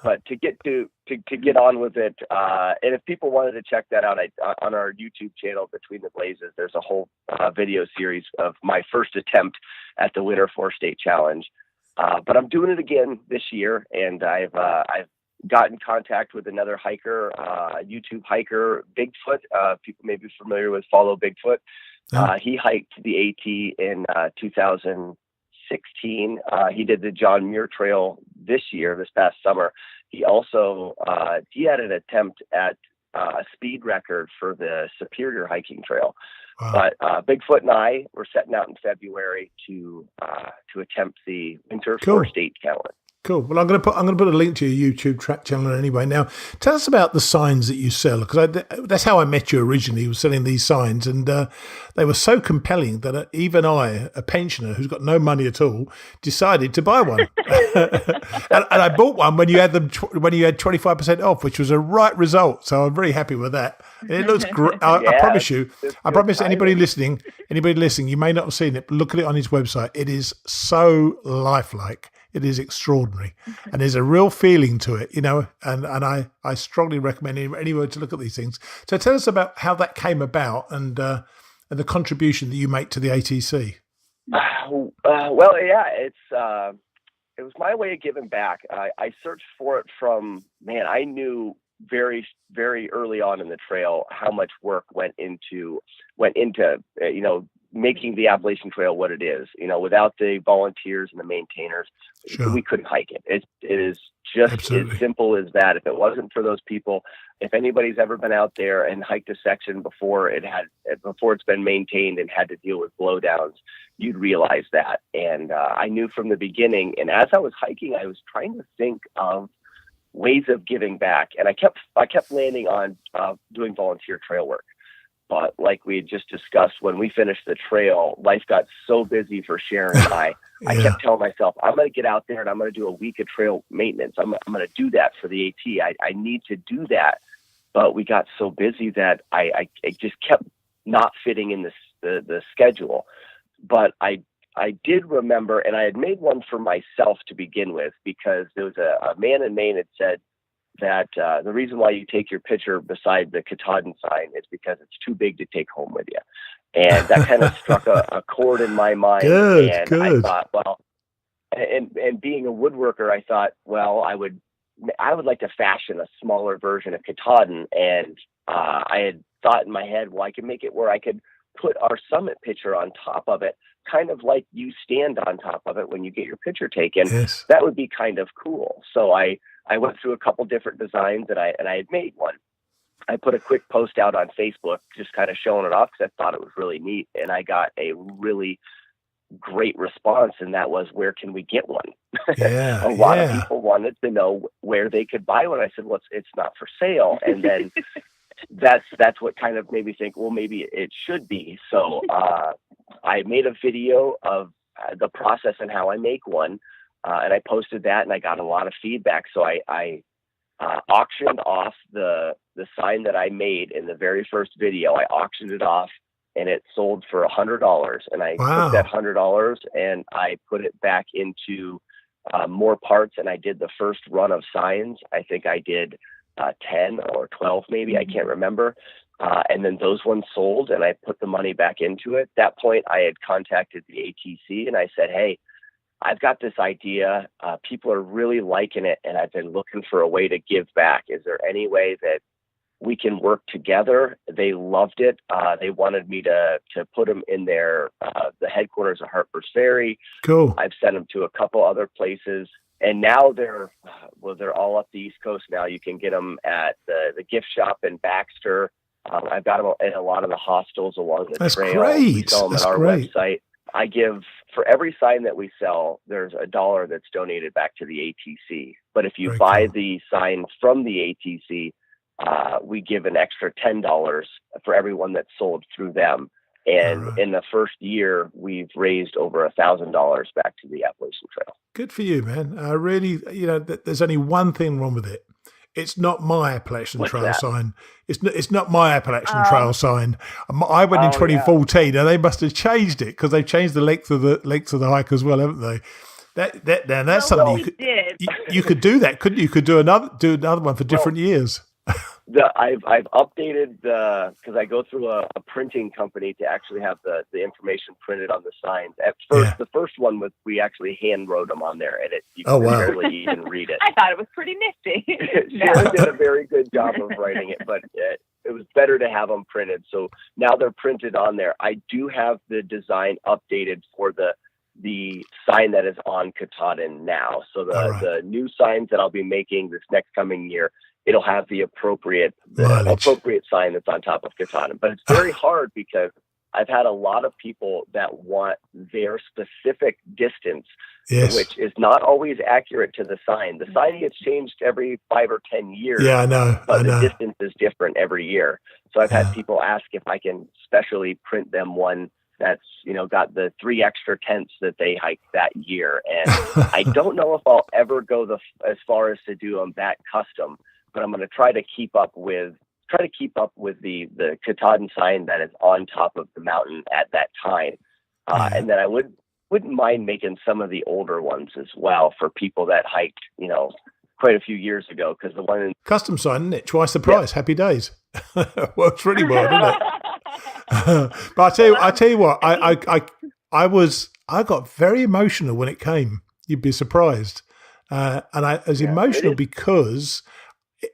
But to get on with it, and if people wanted to check that out, on our YouTube channel, Between the Blazes, there's a whole video series of my first attempt at the Winter 4-State Challenge. But I'm doing it again this year, and I've got in contact with another hiker, YouTube hiker, Bigfoot. People may be familiar with Follow Bigfoot. He hiked the AT in 2016. He did the John Muir Trail this past summer. He also he had an attempt at a speed record for the Superior Hiking Trail. Wow. But Bigfoot and I were setting out in February to attempt the Winter 4-State Challenge. Cool. Well, I'm going to put a link to your YouTube track channel anyway. Now, tell us about the signs that you sell, because that's how I met you originally. You were selling these signs, and they were so compelling that even I, a pensioner who's got no money at all, decided to buy one. and I bought one when you had 25% off, which was a right result. So I'm very happy with that. It looks great. I promise you. I promise anybody listening, you may not have seen it, but look at it on his website. It is so lifelike. It is extraordinary. And there's a real feeling to it, and I strongly recommend anyone to look at these things. So tell us about how that came about and the contribution that you make to the ATC. Well, yeah, it was my way of giving back. I searched for it I knew very, very early on in the trail how much work went into making the Appalachian Trail what it is. Without the volunteers and the maintainers, Sure. we couldn't hike it. It is just Absolutely. as simple as that. If it wasn't for those people, if anybody's ever been out there and hiked a section before it's been maintained and had to deal with blowdowns, you'd realize that. And I knew from the beginning. And as I was hiking, I was trying to think of ways of giving back, and I kept landing on doing volunteer trail work. But like we had just discussed, when we finished the trail, life got so busy for Sharon and I. Yeah. I kept telling myself, I'm going to get out there and I'm going to do a week of trail maintenance. I'm going to do that for the AT. I need to do that. But we got so busy that I just kept not fitting in the schedule. But I did remember, and I had made one for myself to begin with, because there was a man in Maine that said that the reason why you take your picture beside the Katahdin sign is because it's too big to take home with you. And that kind of struck a chord in my mind. Good. I thought, well, and being a woodworker, I thought, well, I would like to fashion a smaller version of Katahdin. And I had thought in my head, well, I could make it where I could put our summit picture on top of it, kind of like you stand on top of it when you get your picture taken. Yes. That would be kind of cool. So I went through a couple different designs, and I had made one. I put a quick post out on Facebook, just kind of showing it off because I thought it was really neat. And I got a really great response, and that was, where can we get one? Yeah. A lot of people wanted to know where they could buy one. I said, well, it's not for sale. And then that's what kind of made me think, well, maybe it should be. So I made a video of the process and how I make one, and I posted that, and I got a lot of feedback. So I auctioned off the sign that I made in the very first video. I auctioned it off, and it sold for $100. And I took that $100 and I put it back into more parts, and I did the first run of signs. I think I did 10 or 12, maybe, I can't remember. And then those ones sold, and I put the money back into it. At that point, I had contacted the ATC, and I said, hey, I've got this idea. People are really liking it, and I've been looking for a way to give back. Is there any way that we can work together? They loved it. They wanted me to put them in the headquarters of Harper's Ferry. Cool. I've sent them to a couple other places. And now they're all up the East Coast now. You can get them at the gift shop in Baxter. I've got them in a lot of the hostels along the trail. Great. We sell them at our website. I give, for every sign that we sell, there's $1 that's donated back to the ATC. But if you buy the sign from the ATC, we give an extra $10 for everyone that's sold through them. And in the first year, we've raised over $1,000 back to the Appalachian Trail. Good for you, man. I really, there's only one thing wrong with it. It's not my Appalachian Trail sign. It's not my Appalachian Trail sign. I went in 2014, and they must have changed it, because they've changed the length of the hike as well, haven't they? That's something you could do that, couldn't you? You could do another one for different years. I've updated because I go through a printing company to actually have the information printed on the signs. At first, the first one we actually hand wrote them on there, and you can barely even read it. I thought it was pretty nifty. Sharon did a very good job of writing it, but it was better to have them printed. So now they're printed on there. I do have the design updated for the sign that is on Katahdin now. So the new signs that I'll be making this next coming year, it'll have the appropriate sign that's on top of Katahdin. But it's very hard, because I've had a lot of people that want their specific distance, which is not always accurate to the sign. The sign gets changed every 5 or 10 years. Yeah, I know. But the distance is different every year. So I've had people ask if I can specially print them one that's, got the 3 extra tenths that they hiked that year. And I don't know if I'll ever go as far as to do them that custom, but I'm going to try to keep up with the Katahdin sign that is on top of the mountain at that time. And then I would wouldn't mind making some of the older ones as well for people that hiked, quite a few years ago. Because the one in custom sign, isn't it? Twice the price. Happy days. Works really well, doesn't it? But I tell you what, I got very emotional when it came. You'd be surprised. And I was emotional because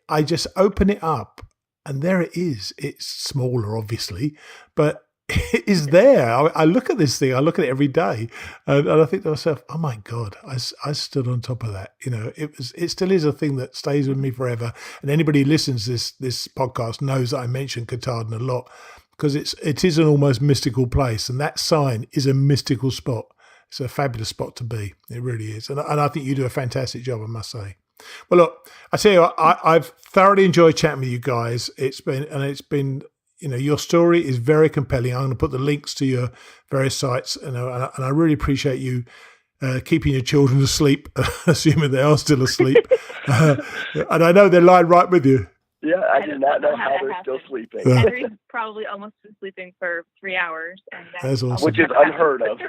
I just open it up and there it is. It's smaller, obviously, but it is there. I look at this thing. I look at it every day, and I think to myself, "Oh my God, I stood on top of that." It still is a thing that stays with me forever. And anybody who listens to this podcast knows that I mention Katahdin a lot because it is an almost mystical place, and that sign is a mystical spot. It's a fabulous spot to be. It really is, and I think you do a fantastic job, I must say. Well, look, I tell you what, I've thoroughly enjoyed chatting with you guys. It's been. Your story is very compelling. I'm going to put the links to your various sites, and I really appreciate you keeping your children asleep, assuming they are still asleep. And I know they're lying right with you. Yeah, I do not know how they're still sleeping. Henry's probably almost been sleeping for 3 hours. And that's awesome. Which is unheard of.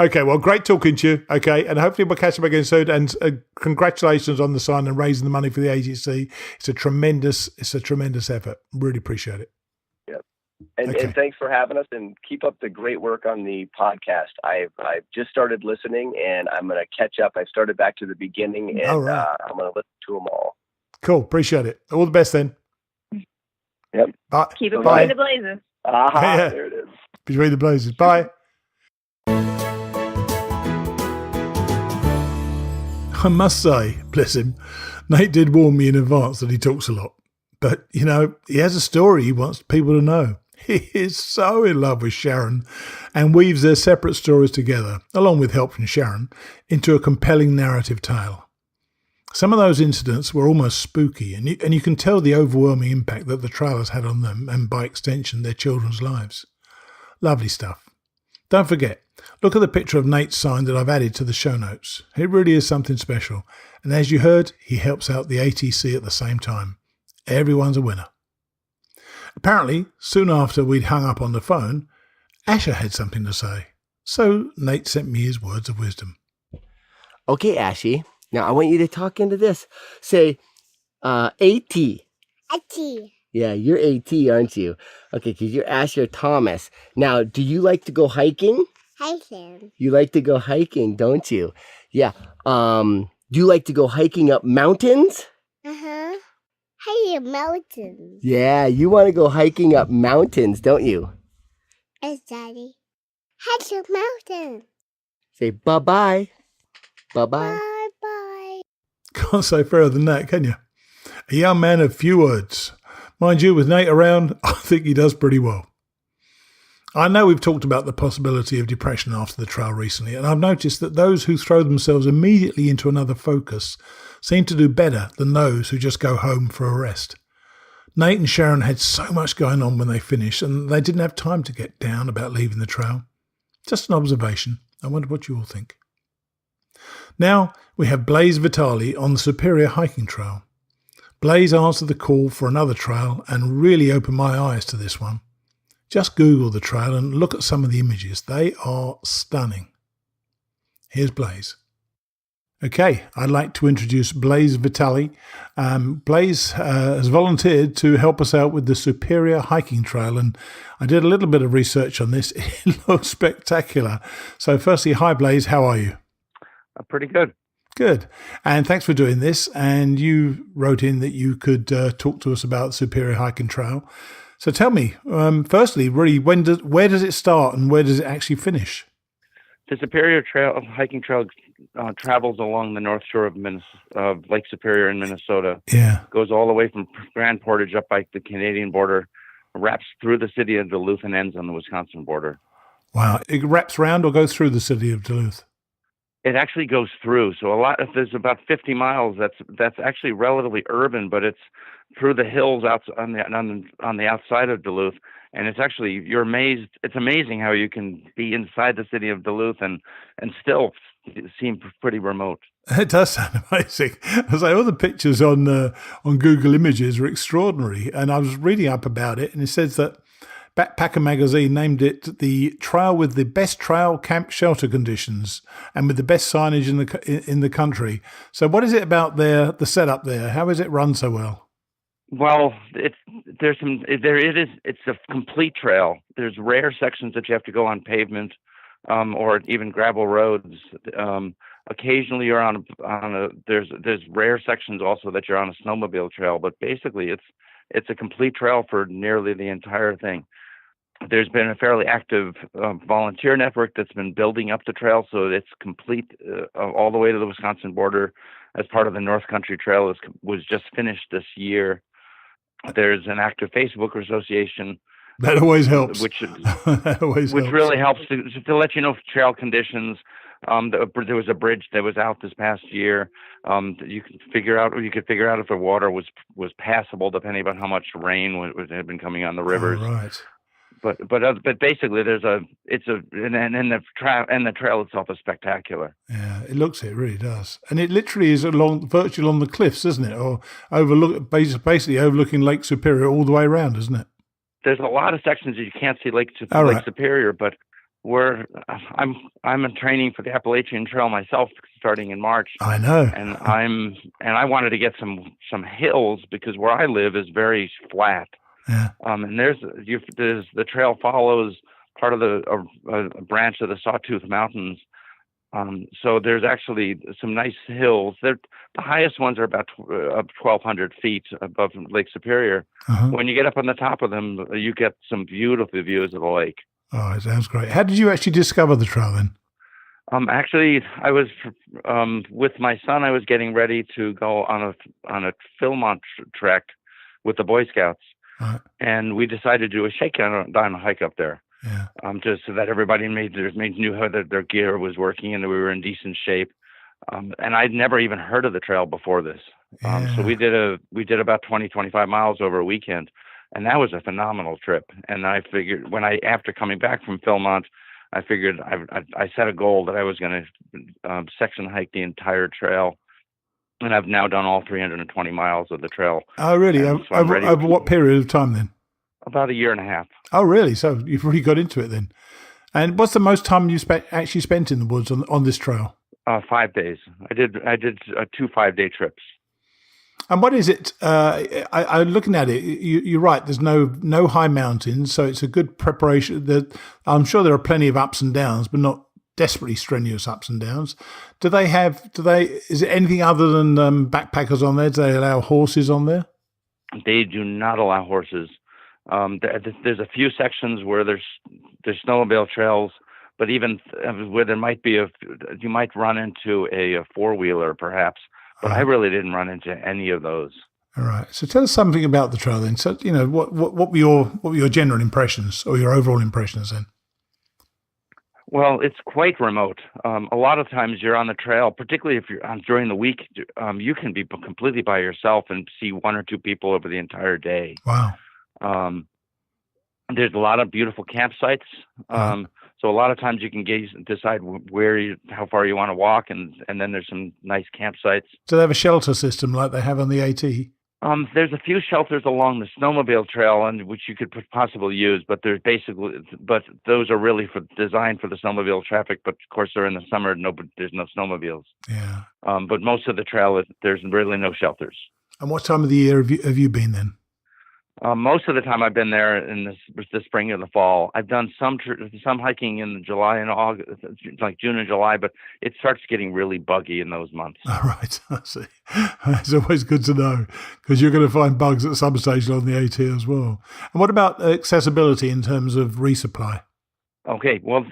Okay, well, great talking to you. Okay, and hopefully we'll catch up again soon. And congratulations on the sign and raising the money for the agency. It's a tremendous effort. Really appreciate it. And thanks for having us, and keep up the great work on the podcast. I've just started listening, and I'm going to catch up. I started back to the beginning, and I'm going to listen to them all. Cool. Appreciate it. All the best then. Yep. Bye. Keep it between the blazes. There it is. Between the blazes. Bye. I must say, bless him, Nate did warn me in advance that he talks a lot. But, he has a story he wants people to know. He is so in love with Sharon and weaves their separate stories together, along with help from Sharon, into a compelling narrative tale. Some of those incidents were almost spooky, and you can tell the overwhelming impact that the trail has had on them and, by extension, their children's lives. Lovely stuff. Don't forget, look at the picture of Nate's sign that I've added to the show notes. It really is something special. And as you heard, he helps out the ATC at the same time. Everyone's a winner. Apparently, soon after we'd hung up on the phone, Asher had something to say. So Nate sent me his words of wisdom. Okay, Ashy. Now I want you to talk into this. Say, AT. AT. Yeah, you're AT, aren't you? Okay, because you're Asher Thomas. Now, do you like to go hiking? Hiking. You like to go hiking, don't you? Yeah. Do you like to go hiking up mountains? Uh-huh. Hey, mountains. Yeah, you want to go hiking up mountains, don't you? Yes, Daddy. Here's a mountain. Say bye-bye. Bye-bye. Bye-bye. Can't say fairer than that, can you? A young man of few words. Mind you, with Nate around, I think he does pretty well. I know we've talked about the possibility of depression after the trail recently, and I've noticed that those who throw themselves immediately into another focus seem to do better than those who just go home for a rest. Nate and Sharon had so much going on when they finished, and they didn't have time to get down about leaving the trail. Just an observation. I wonder what you all think. Now we have Blaise Vitale on the Superior Hiking Trail. Blaise answered the call for another trail and really opened my eyes to this one. Just Google the trail and look at some of the images. They are stunning. Here's Blaise. Okay, I'd like to introduce Blaise Vitale. Blaise has volunteered to help us out with the Superior Hiking Trail, and I did a little bit of research on this. It looks spectacular. So firstly, hi Blaise, how are you? Pretty good. Good. And thanks for doing this. And you wrote in that you could talk to us about the Superior Hiking Trail. So tell me, firstly, really, where does it start and where does it actually finish? The Superior Hiking Trail travels along the north shore of Lake Superior in Minnesota. Yeah. Goes all the way from Grand Portage up by the Canadian border, wraps through the city of Duluth and ends on the Wisconsin border. Wow. It wraps around or goes through the city of Duluth? It actually goes through. So if there's about 50 miles, that's actually relatively urban, but it's through the hills out on the outside of Duluth. And it's actually, you're amazed. It's amazing how you can be inside the city of Duluth and still seem pretty remote. It does sound amazing. I was like, all the pictures on Google Images are extraordinary. And I was reading up about it, and it says that Backpacker magazine named it the trail with the best trail camp shelter conditions and with the best signage in the country. So what is it about the setup there? How is it run so well? Well, it's a complete trail. There's rare sections that you have to go on pavement, or even gravel roads. Occasionally you're on there's rare sections also that you're on a snowmobile trail, but basically it's a complete trail for nearly the entire thing. There's been a fairly active volunteer network that's been building up the trail, so it's complete all the way to the Wisconsin border as part of the North Country Trail. Was just finished this year. There's an active Facebook association. That always helps. Which really helps to let you know trail conditions. There was a bridge that was out this past year. You could figure out if the water was passable, depending on how much rain had been coming on the rivers. Oh, right. But basically, the trail itself is spectacular. Yeah, it really does, and it literally is virtually on the cliffs, isn't it? Or basically overlooking Lake Superior all the way around, isn't it? There's a lot of sections that you can't see Lake Superior, but I'm in training for the Appalachian Trail myself, starting in March. I know, and I wanted to get some hills because where I live is very flat. Yeah. And there's the trail follows part of a branch of the Sawtooth Mountains. So there's actually some nice hills. The highest ones are about 1,200 feet above Lake Superior. Uh-huh. When you get up on the top of them, you get some beautiful views of the lake. Oh, it sounds great. How did you actually discover the trail then? Actually, I was with my son. I was getting ready to go on a Philmont trek with the Boy Scouts. Right. And we decided to do a shakedown hike up there. Yeah. Just so that everybody knew how their gear was working and that we were in decent shape. And I'd never even heard of the trail before this. Yeah. So we did about 25 miles over a weekend, and that was a phenomenal trip. And I figured after coming back from Philmont, I figured I set a goal that I was going to section hike the entire trail. And I've now done all 320 miles of the trail. Oh, really? So over what period of time then? About a year and a half. Oh, really? So you've really got into it then. And what's the most time you actually spent in the woods on this trail? 5 days. I did 2 5-day trips. And what is it? I'm looking at it. You're right. There's no high mountains, so it's a good preparation. I'm sure there are plenty of ups and downs, but not desperately strenuous ups and downs. Is it anything other than backpackers on there? Do they allow horses on there? They do not allow horses. There's a few sections where there's snowmobile trails, but even where there might be you might run into a four-wheeler perhaps, but I really didn't run into any of those. All right. So tell us something about the trail then. So, what were your general impressions or your overall impressions then? Well, it's quite remote. A lot of times you're on the trail, particularly if you're during the week, you can be completely by yourself and see 1 or 2 people over the entire day. Wow. There's a lot of beautiful campsites. So a lot of times you can decide how far you want to walk, and then there's some nice campsites. Do they have a shelter system like they have on the AT? There's a few shelters along the snowmobile trail, which you could possibly use, but those are really designed for the snowmobile traffic. But of course, they're in the summer. There's no snowmobiles. Yeah. But most of the trail, there's really no shelters. And what time of the year have you been then? Most of the time I've been there in the spring or the fall. I've done some hiking in July and August, like June and July, but it starts getting really buggy in those months. All right, I see. It's always good to know because you're going to find bugs at some stage on the AT as well. And what about accessibility in terms of resupply? Okay, well,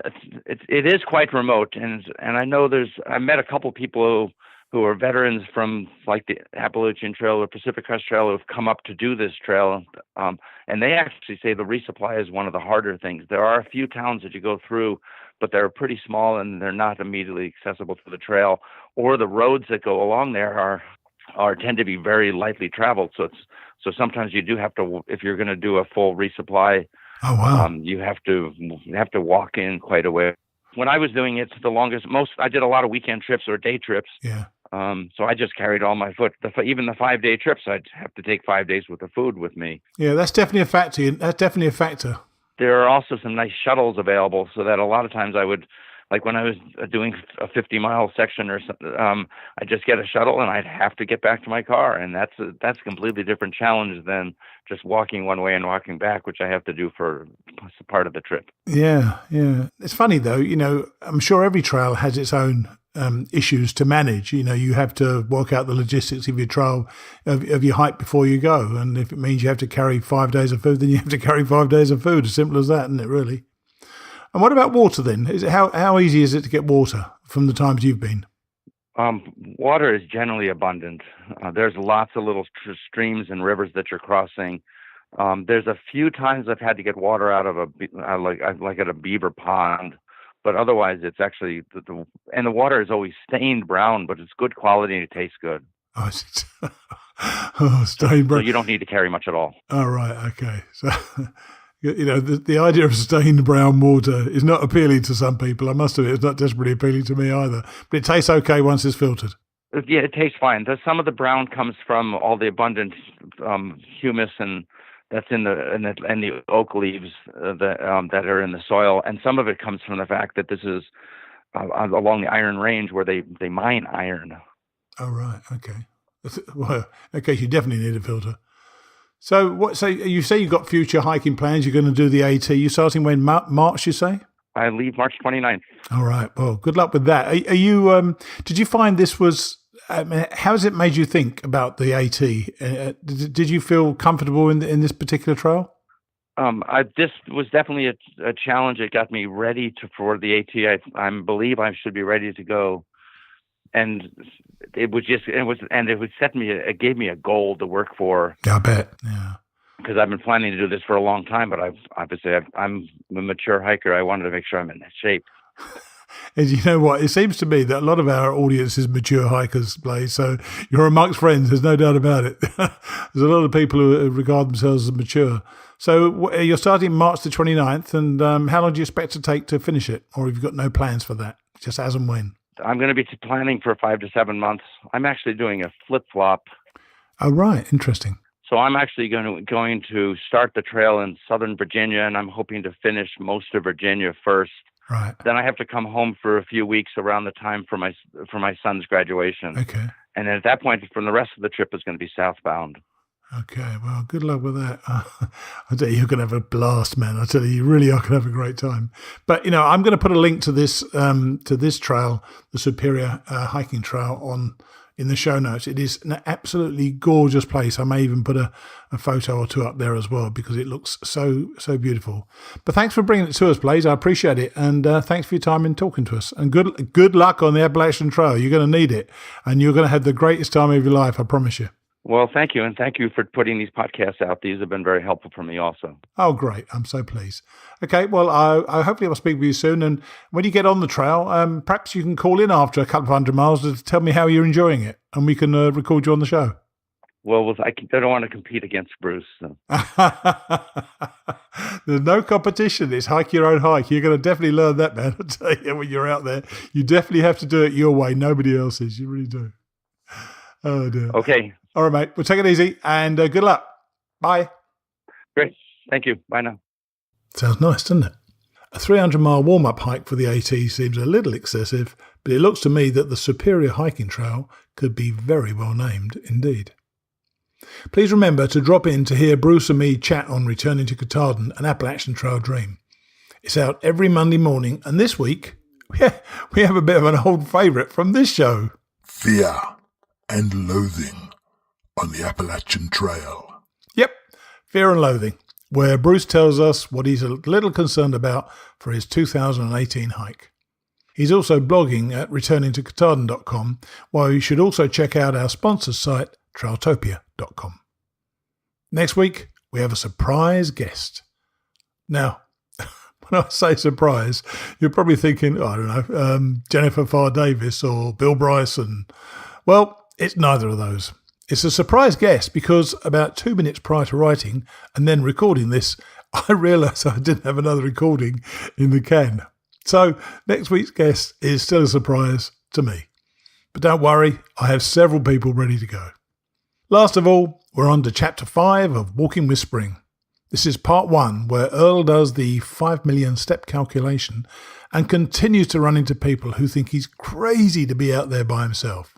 it is quite remote, and I know I met a couple people who are veterans from like the Appalachian Trail or Pacific Crest Trail who have come up to do this trail. And they actually say the resupply is one of the harder things. There are a few towns that you go through, but they're pretty small and they're not immediately accessible to the trail, or the roads that go along there tend to be very lightly traveled. So sometimes you do have to, if you're going to do a full resupply, oh wow, you have to walk in quite a way. When I was doing it, I did a lot of weekend trips or day trips. Yeah. So I just carried all my food. Even the 5-day trips, I'd have to take 5 days worth of food with me. Yeah, that's definitely a factor. there are also some nice shuttles available, so that a lot of times I would, like when I was doing a 50-mile section or something, I'd just get a shuttle and I'd have to get back to my car. And that's a completely different challenge than just walking one way and walking back, which I have to do for part of the trip. Yeah, yeah. It's funny though, I'm sure every trail has its own issues to manage. You have to work out the logistics of your trail, of your hike before you go. And if it means you have to carry 5 days of food, then you have to carry 5 days of food. As simple as that, isn't it, really? And what about water then? How easy is it to get water from the times you've been? Water is generally abundant. There's lots of little streams and rivers that you're crossing. There's a few times I've had to get water out of like at a beaver pond. But otherwise, it's actually the water is always stained brown, but it's good quality and it tastes good. Oh, stained brown. So you don't need to carry much at all. Oh, right. Okay. So, the idea of stained brown water is not appealing to some people. I must admit, it's not desperately appealing to me either. But it tastes okay once it's filtered. Yeah, it tastes fine. Some of the brown comes from all the abundant humus and that's in the oak leaves that are in the soil, and some of it comes from the fact that this is along the Iron Range where they mine iron. Oh right, okay. Well, okay, you definitely need a filter. So So you say you've got future hiking plans. You're going to do the AT. You're starting when March? You say? I leave March 29th. All right. Well, good luck with that. Are you? Did you find this was? How has it made you think about the AT? Did you feel comfortable in this particular trail? This was definitely a challenge. It got me ready for the AT. I believe I should be ready to go, and it gave me a goal to work for. Yeah, I bet. Yeah. Because I've been planning to do this for a long time, but I'm a mature hiker. I wanted to make sure I'm in shape. And you know what? It seems to me that a lot of our audience is mature hikers, Blaze. So you're amongst friends. There's no doubt about it. There's a lot of people who regard themselves as mature. So you're starting March the 29th, and how long do you expect to take to finish it? Or have you got no plans for that, just as and when? I'm going to be planning for 5 to 7 months. I'm actually doing a flip-flop. Oh, right. Interesting. So I'm actually going to start the trail in Southern Virginia, and I'm hoping to finish most of Virginia first. Right. Then I have to come home for a few weeks around the time for my son's graduation. Okay. And at that point, from the rest of the trip is going to be southbound. Okay. Well, good luck with that. I tell you, you're going to have a blast, man. I tell you, you really are going to have a great time. But I'm going to put a link to this trail, the Superior hiking trail, in the show notes. It is an absolutely gorgeous place. I may even put a photo or two up there as well because it looks so beautiful. But thanks for bringing it to us, Blaze. I appreciate it. And thanks for your time in talking to us. And good luck on the Appalachian Trail. You're going to need it. And you're going to have the greatest time of your life, I promise you. Well, thank you. And thank you for putting these podcasts out. These have been very helpful for me also. Oh, great. I'm so pleased. Okay. Well, I hopefully I'll speak with you soon. And when you get on the trail, perhaps you can call in after a couple of 100 miles to tell me how you're enjoying it. And we can record you on the show. Well, I don't want to compete against Bruce. So. There's no competition. It's hike your own hike. You're going to definitely learn that, man. I'll tell you, when you're out there, you definitely have to do it your way. Nobody else's. You really do. Oh, dear. Okay. All right, mate. We'll take it easy and good luck. Bye. Great. Thank you. Bye now. Sounds nice, doesn't it? A 300-mile warm-up hike for the AT seems a little excessive, but it looks to me that the Superior hiking trail could be very well named indeed. Please remember to drop in to hear Bruce and me chat on returning to Katahdin, an Appalachian Trail dream. It's out every Monday morning, and this week we have a bit of an old favourite from this show. Fear and Loathing on the Appalachian Trail. Yep, Fear and Loathing, where Bruce tells us what he's a little concerned about for his 2018 hike. He's also blogging at returningtokatahdin.com, while you should also check out our sponsor site, trailtopia.com. Next week, we have a surprise guest. Now, when I say surprise, you're probably thinking, I don't know, Jennifer Farr Davis or Bill Bryson. Well, it's neither of those. It's a surprise guest because about 2 minutes prior to writing and then recording this, I realised I didn't have another recording in the can. So next week's guest is still a surprise to me. But don't worry, I have several people ready to go. Last of all, we're on to Chapter 5 of Walking with Spring. This is part 1, where Earl does the 5 million step calculation and continues to run into people who think he's crazy to be out there by himself.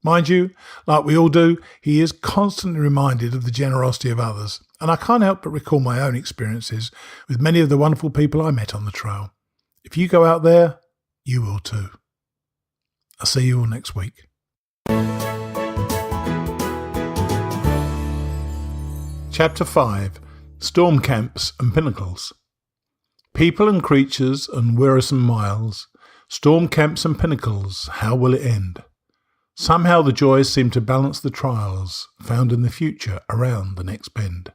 Mind you, like we all do, he is constantly reminded of the generosity of others, and I can't help but recall my own experiences with many of the wonderful people I met on the trail. If you go out there, you will too. I'll see you all next week. Chapter 5. Storm Camps and Pinnacles. People and creatures and wearisome miles, storm camps and pinnacles, how will it end? Somehow the joys seem to balance the trials found in the future around the next bend.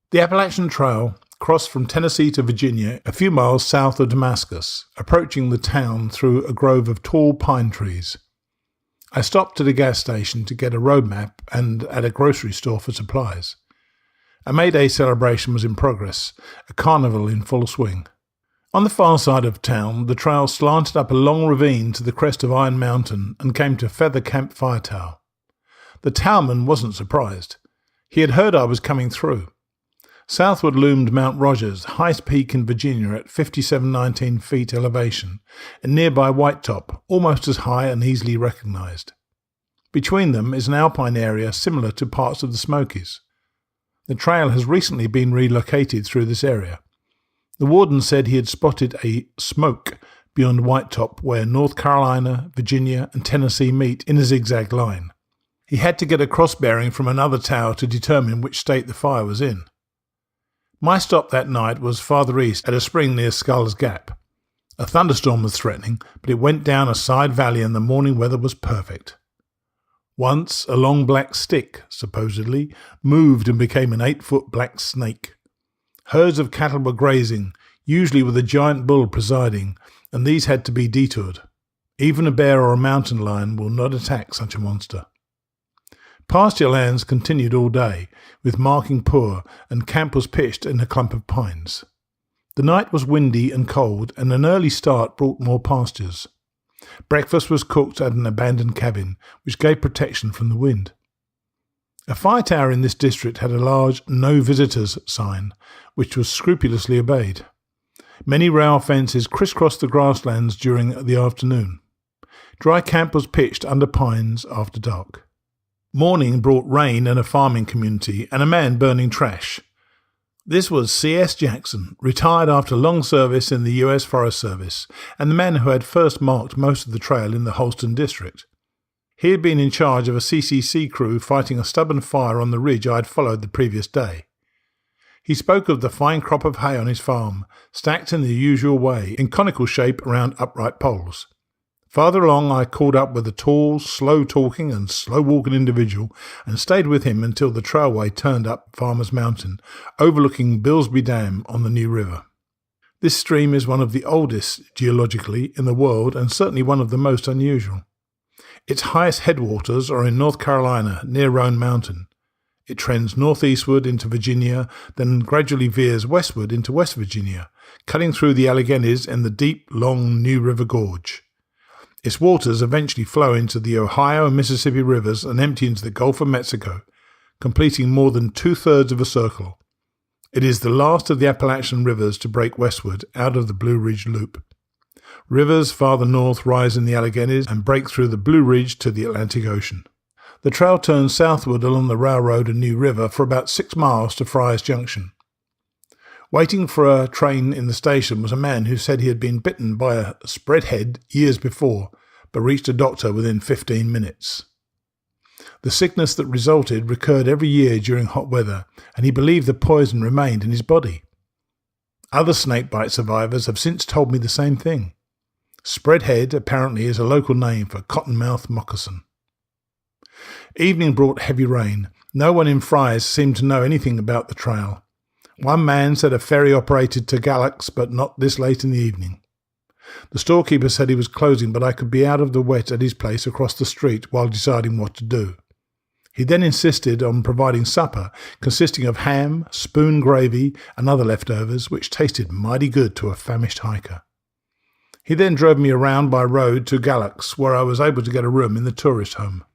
The Appalachian Trail crossed from Tennessee to Virginia a few miles south of Damascus, approaching the town through a grove of tall pine trees. I stopped at a gas station to get a road map and at a grocery store for supplies. A May Day celebration was in progress, a carnival in full swing. On the far side of town, the trail slanted up a long ravine to the crest of Iron Mountain and came to Feather Camp Fire Tower. The towerman wasn't surprised. He had heard I was coming through. Southward loomed Mount Rogers, highest peak in Virginia at 5719 feet elevation, and nearby White Top, almost as high and easily recognized. Between them is an alpine area similar to parts of the Smokies. The trail has recently been relocated through this area. The warden said he had spotted a smoke beyond White Top where North Carolina, Virginia and Tennessee meet in a zigzag line. He had to get a cross bearing from another tower to determine which state the fire was in. My stop that night was farther east at a spring near Skulls Gap. A thunderstorm was threatening, but it went down a side valley and the morning weather was perfect. Once a long black stick, supposedly, moved and became an 8-foot black snake. Herds of cattle were grazing, usually with a giant bull presiding, and these had to be detoured. Even a bear or a mountain lion will not attack such a monster. Pasture lands continued all day, with marking poor, and camp was pitched in a clump of pines. The night was windy and cold, and an early start brought more pastures. Breakfast was cooked at an abandoned cabin, which gave protection from the wind. A fire tower in this district had a large "No Visitors" sign, which was scrupulously obeyed. Many rail fences crisscrossed the grasslands during the afternoon. Dry camp was pitched under pines after dark. Morning brought rain and a farming community and a man burning trash. This was C.S. Jackson, retired after long service in the U.S. Forest Service, and the man who had first marked most of the trail in the Holston district. He had been in charge of a CCC crew fighting a stubborn fire on the ridge I had followed the previous day. He spoke of the fine crop of hay on his farm, stacked in the usual way, in conical shape around upright poles. Farther along I caught up with a tall, slow-talking and slow-walking individual and stayed with him until the trailway turned up Farmer's Mountain, overlooking Billsby Dam on the New River. This stream is one of the oldest, geologically, in the world and certainly one of the most unusual. Its highest headwaters are in North Carolina, near Roan Mountain. It trends northeastward into Virginia, then gradually veers westward into West Virginia, cutting through the Alleghenies in the deep, long New River Gorge. Its waters eventually flow into the Ohio and Mississippi rivers and empty into the Gulf of Mexico, completing more than 2/3 of a circle. It is the last of the Appalachian rivers to break westward out of the Blue Ridge Loop. Rivers farther north rise in the Alleghenies and break through the Blue Ridge to the Atlantic Ocean. The trail turns southward along the railroad and New River for about 6 miles to Fry's Junction. Waiting for a train in the station was a man who said he had been bitten by a spreadhead years before, but reached a doctor within 15 minutes. The sickness that resulted recurred every year during hot weather, and he believed the poison remained in his body. Other snakebite survivors have since told me the same thing. Spreadhead apparently is a local name for cottonmouth moccasin. Evening brought heavy rain. No one in Fry's seemed to know anything about the trail. One man said a ferry operated to Galax, but not this late in the evening. The storekeeper said he was closing, but I could be out of the wet at his place across the street while deciding what to do. He then insisted on providing supper, consisting of ham, spoon gravy, and other leftovers, which tasted mighty good to a famished hiker. He then drove me around by road to Galax, where I was able to get a room in the tourist home.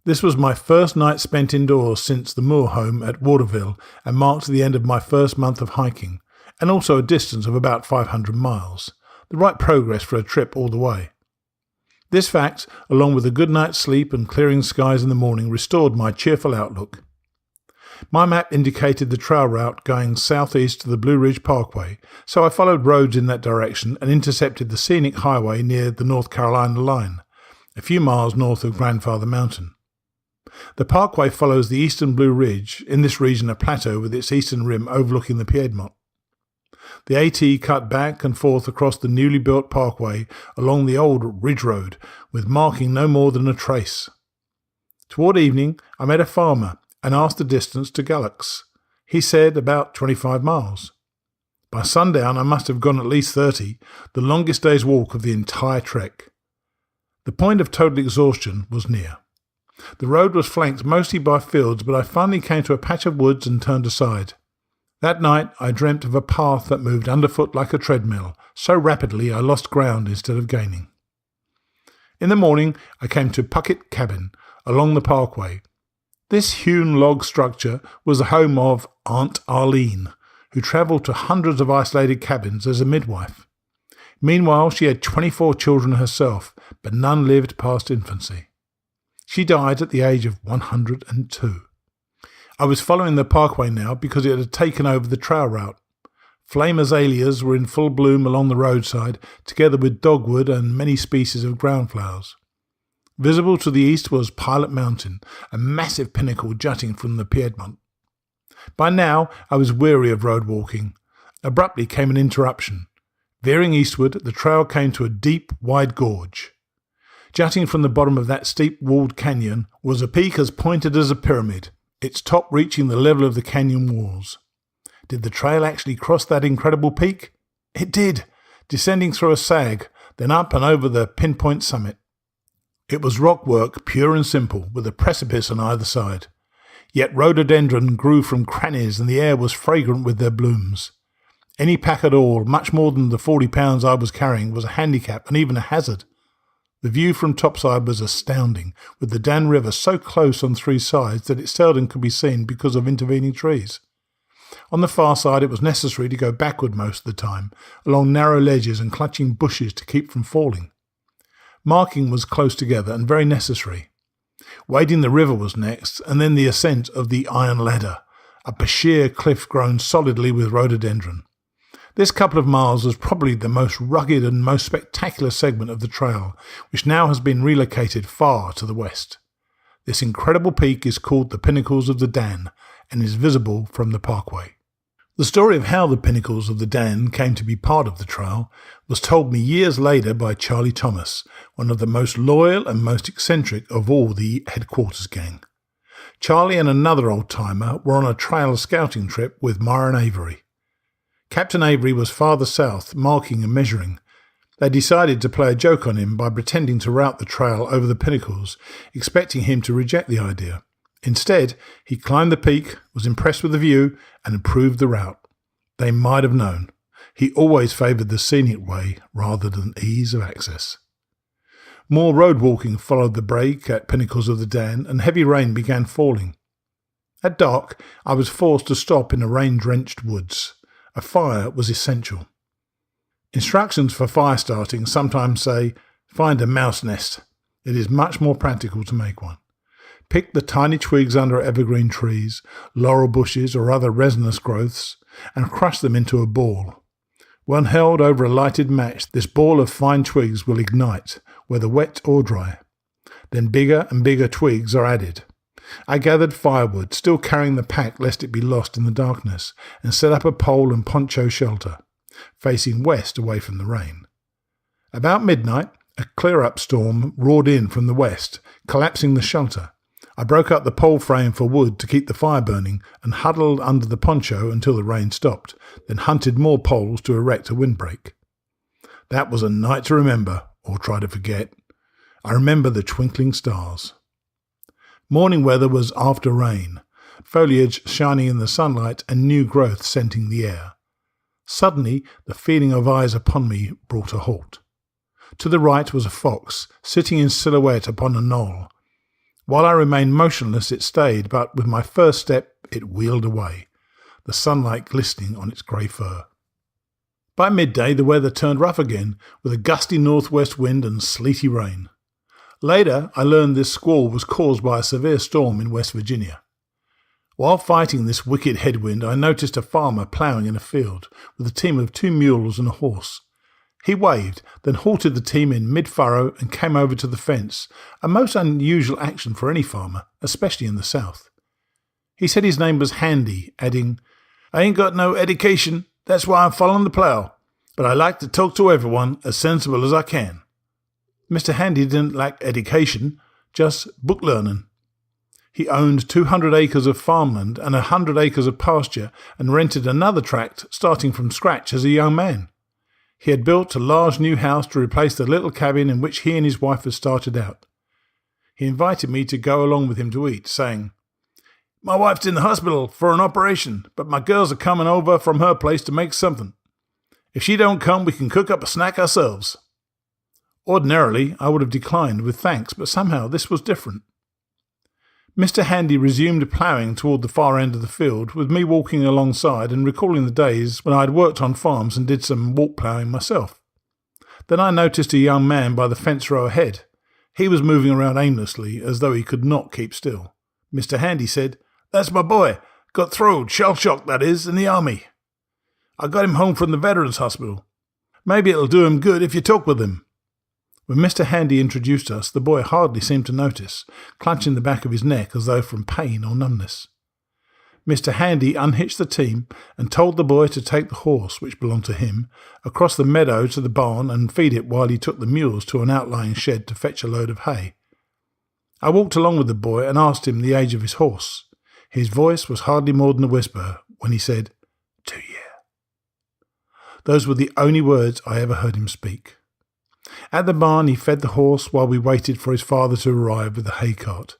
This was my first night spent indoors since the moor home at Waterville and marked the end of my first month of hiking, and also a distance of about 500 miles, the right progress for a trip all the way. This fact, along with a good night's sleep and clearing skies in the morning, restored my cheerful outlook. My map indicated the trail route going southeast to the Blue Ridge Parkway, so I followed roads in that direction and intercepted the scenic highway near the North Carolina line, a few miles north of Grandfather Mountain. The parkway follows the eastern Blue Ridge, in this region a plateau with its eastern rim overlooking the Piedmont. The AT cut back and forth across the newly built parkway along the old Ridge Road, with marking no more than a trace. Toward evening, I met a farmer and asked the distance to Gullock's. He said about 25 miles. By sundown, I must have gone at least 30, the longest day's walk of the entire trek. The point of total exhaustion was near. The road was flanked mostly by fields, but I finally came to a patch of woods and turned aside. That night I dreamt of a path that moved underfoot like a treadmill, so rapidly I lost ground instead of gaining. In the morning I came to Puckett Cabin, along the parkway. This hewn log structure was the home of Aunt Arlene, who travelled to hundreds of isolated cabins as a midwife. Meanwhile, she had 24 children herself, but none lived past infancy. She died at the age of 102. I was following the parkway now because it had taken over the trail route. Flame azaleas were in full bloom along the roadside, together with dogwood and many species of groundflowers. Visible to the east was Pilot Mountain, a massive pinnacle jutting from the Piedmont. By now I was weary of road walking. Abruptly came an interruption. Veering eastward, the trail came to a deep, wide gorge. Jutting from the bottom of that steep-walled canyon was a peak as pointed as a pyramid, its top reaching the level of the canyon walls. Did the trail actually cross that incredible peak? It did, descending through a sag, then up and over the pinpoint summit. It was rock work, pure and simple, with a precipice on either side. Yet rhododendron grew from crannies and the air was fragrant with their blooms. Any pack at all, much more than the 40 pounds I was carrying, was a handicap and even a hazard. The view from topside was astounding, with the Dan River so close on three sides that it seldom could be seen because of intervening trees. On the far side it was necessary to go backward most of the time, along narrow ledges and clutching bushes to keep from falling. Marking was close together and very necessary. Wading the river was next, and then the ascent of the Iron Ladder, up a sheer cliff grown solidly with rhododendron. This couple of miles was probably the most rugged and most spectacular segment of the trail, which now has been relocated far to the west. This incredible peak is called the Pinnacles of the Dan and is visible from the parkway. The story of how the Pinnacles of the Dan came to be part of the trail was told me years later by Charlie Thomas, one of the most loyal and most eccentric of all the headquarters gang. Charlie and another old-timer were on a trail scouting trip with Myron Avery. Captain Avery was farther south, marking and measuring. They decided to play a joke on him by pretending to route the trail over the Pinnacles, expecting him to reject the idea. Instead, he climbed the peak, was impressed with the view, and approved the route. They might have known. He always favoured the scenic way rather than ease of access. More road walking followed the break at Pinnacles of the Dan, and heavy rain began falling. At dark, I was forced to stop in a rain-drenched woods. A fire was essential. Instructions for fire starting sometimes say, find a mouse nest. It is much more practical to make one. Pick the tiny twigs under evergreen trees, laurel bushes or other resinous growths, and crush them into a ball. When held over a lighted match, this ball of fine twigs will ignite, whether wet or dry. Then bigger and bigger twigs are added. I gathered firewood, still carrying the pack lest it be lost in the darkness, and set up a pole and poncho shelter, facing west away from the rain. About midnight, a clear-up storm roared in from the west, collapsing the shelter. I broke up the pole frame for wood to keep the fire burning and huddled under the poncho until the rain stopped, then hunted more poles to erect a windbreak. That was a night to remember, or try to forget. I remember the twinkling stars. Morning weather was after rain, foliage shining in the sunlight and new growth scenting the air. Suddenly, the feeling of eyes upon me brought a halt. To the right was a fox, sitting in silhouette upon a knoll. While I remained motionless, it stayed, but with my first step, it wheeled away, the sunlight glistening on its grey fur. By midday, the weather turned rough again, with a gusty northwest wind and sleety rain. Later, I learned this squall was caused by a severe storm in West Virginia. While fighting this wicked headwind, I noticed a farmer ploughing in a field with a team of 2 mules and a horse. He waved, then halted the team in mid-furrow and came over to the fence, a most unusual action for any farmer, especially in the South. He said his name was Handy, adding, "I ain't got no education, that's why I'm following the plough, but I like to talk to everyone as sensible as I can." Mr. Handy didn't lack education, just book learning. He owned 200 acres of farmland and 100 acres of pasture and rented another tract starting from scratch as a young man. He had built a large new house to replace the little cabin in which he and his wife had started out. He invited me to go along with him to eat, saying, "My wife's in the hospital for an operation, but my girls are coming over from her place to make something. If she don't come, we can cook up a snack ourselves." Ordinarily, I would have declined with thanks, but somehow this was different. Mr. Handy resumed ploughing toward the far end of the field, with me walking alongside and recalling the days when I had worked on farms and did some walk ploughing myself. Then I noticed a young man by the fence row ahead. He was moving around aimlessly, as though he could not keep still. Mr. Handy said, "That's my boy. Got throwed, shell-shocked that is, in the army. I got him home from the Veterans Hospital. Maybe it'll do him good if you talk with him." When Mr. Handy introduced us, the boy hardly seemed to notice, clutching the back of his neck as though from pain or numbness. Mr. Handy unhitched the team and told the boy to take the horse, which belonged to him, across the meadow to the barn and feed it while he took the mules to an outlying shed to fetch a load of hay. I walked along with the boy and asked him the age of his horse. His voice was hardly more than a whisper when he said, 2 year. Those were the only words I ever heard him speak. At the barn he fed the horse while we waited for his father to arrive with the hay cart.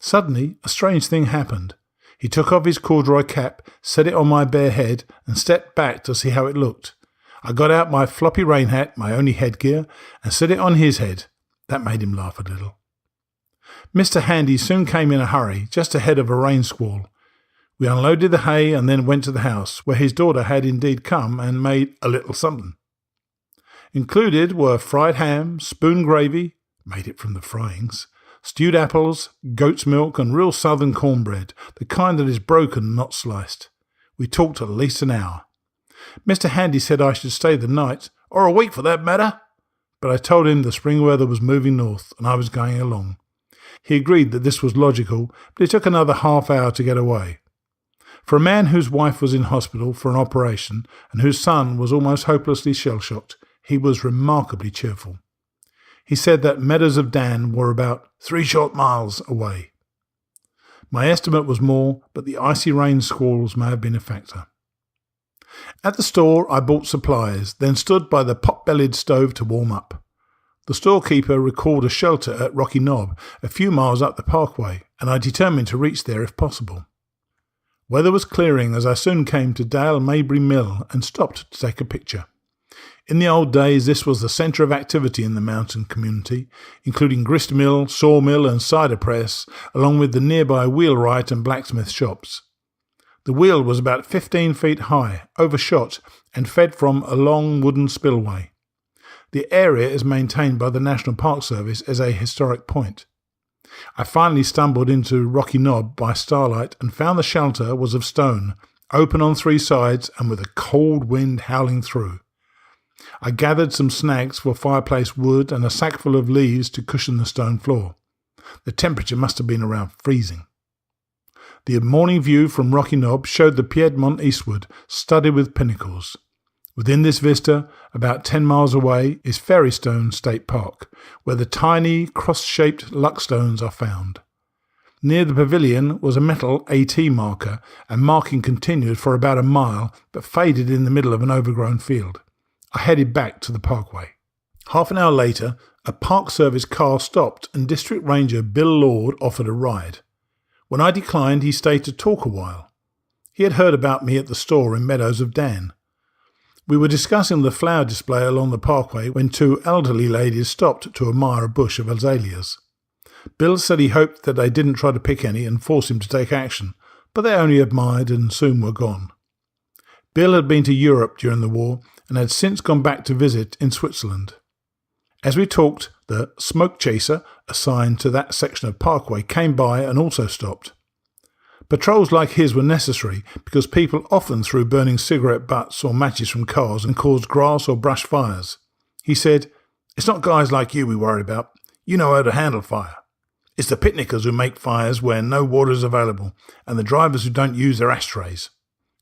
Suddenly, a strange thing happened. He took off his corduroy cap, set it on my bare head, and stepped back to see how it looked. I got out my floppy rain hat, my only headgear, and set it on his head. That made him laugh a little. Mr. Handy soon came in a hurry, just ahead of a rain squall. We unloaded the hay and then went to the house, where his daughter had indeed come and made a little something. Included were fried ham, spoon gravy, made it from the fryings, stewed apples, goat's milk, and real southern cornbread, the kind that is broken, not sliced. We talked at least an hour. Mr. Handy said I should stay the night, or a week for that matter, but I told him the spring weather was moving north and I was going along. He agreed that this was logical, but it took another half hour to get away. For a man whose wife was in hospital for an operation and whose son was almost hopelessly shell-shocked, he was remarkably cheerful. He said that Meadows of Dan were about 3 short miles away. My estimate was more, but the icy rain squalls may have been a factor. At the store I bought supplies, then stood by the pot-bellied stove to warm up. The storekeeper recalled a shelter at Rocky Knob, a few miles up the parkway, and I determined to reach there if possible. Weather was clearing as I soon came to Dale Mabry Mill and stopped to take a picture. In the old days, this was the centre of activity in the mountain community, including grist mill, sawmill and cider press, along with the nearby wheelwright and blacksmith shops. The wheel was about 15 feet high, overshot, and fed from a long wooden spillway. The area is maintained by the National Park Service as a historic point. I finally stumbled into Rocky Knob by starlight and found the shelter was of stone, open on 3 sides and with a cold wind howling through. I gathered some snags for fireplace wood and a sackful of leaves to cushion the stone floor. The temperature must have been around freezing. The morning view from Rocky Knob showed the Piedmont eastward, studded with pinnacles. Within this vista, about 10 miles away, is Ferrystone State Park, where the tiny, cross-shaped luckstones are found. Near the pavilion was a metal AT marker, and marking continued for about a mile, but faded in the middle of an overgrown field. I headed back to the parkway. Half an hour later, a Park Service car stopped and District Ranger Bill Lord offered a ride. When I declined, he stayed to talk a while. He had heard about me at the store in Meadows of Dan. We were discussing the flower display along the parkway when 2 elderly ladies stopped to admire a bush of azaleas. Bill said he hoped that they didn't try to pick any and force him to take action, but they only admired and soon were gone. Bill had been to Europe during the war and had since gone back to visit in Switzerland. As we talked, the smoke chaser assigned to that section of parkway came by and also stopped. Patrols like his were necessary because people often threw burning cigarette butts or matches from cars and caused grass or brush fires. He said, "It's not guys like you we worry about. You know how to handle fire. It's the picnickers who make fires where no water is available and the drivers who don't use their ashtrays."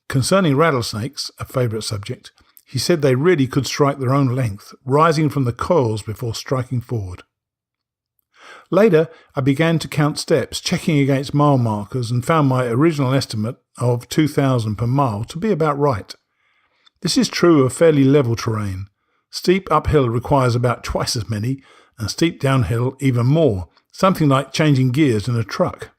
Concerning rattlesnakes, a favourite subject, he said they really could strike their own length, rising from the coils before striking forward. Later, I began to count steps, checking against mile markers, and found my original estimate of 2,000 per mile to be about right. This is true of fairly level terrain. Steep uphill requires about twice as many, and steep downhill even more, something like changing gears in a truck.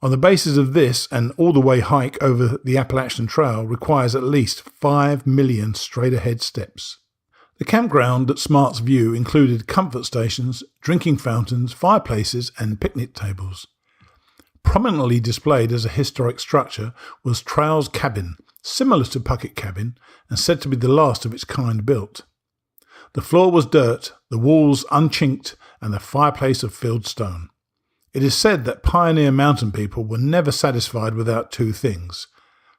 On the basis of this, an all-the-way hike over the Appalachian Trail requires at least 5 million straight-ahead steps. The campground at Smart's View included comfort stations, drinking fountains, fireplaces and picnic tables. Prominently displayed as a historic structure was Trail's cabin, similar to Puckett Cabin and said to be the last of its kind built. The floor was dirt, the walls unchinked and the fireplace of filled stone. It is said that pioneer mountain people were never satisfied without two things: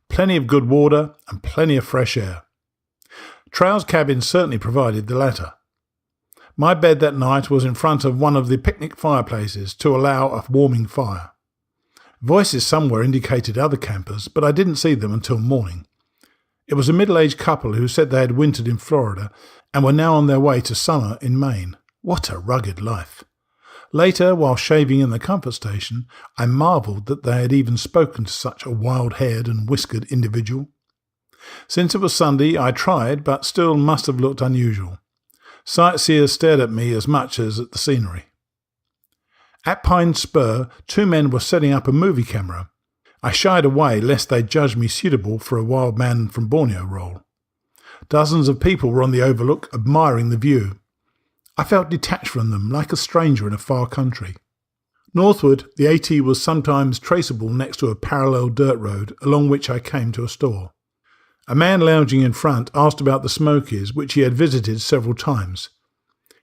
plenty of good water and plenty of fresh air. Trail's cabin certainly provided the latter. My bed that night was in front of one of the picnic fireplaces to allow a warming fire. Voices somewhere indicated other campers, but I didn't see them until morning. It was a middle-aged couple who said they had wintered in Florida and were now on their way to summer in Maine. What a rugged life! Later, while shaving in the comfort station, I marvelled that they had even spoken to such a wild-haired and whiskered individual. Since it was Sunday, I tried, but still must have looked unusual. Sightseers stared at me as much as at the scenery. At Pine Spur, 2 men were setting up a movie camera. I shied away lest they judge me suitable for a wild man from Borneo role. Dozens of people were on the overlook, admiring the view. I felt detached from them, like a stranger in a far country. Northward, the AT was sometimes traceable next to a parallel dirt road along which I came to a store. A man lounging in front asked about the Smokies, which he had visited several times.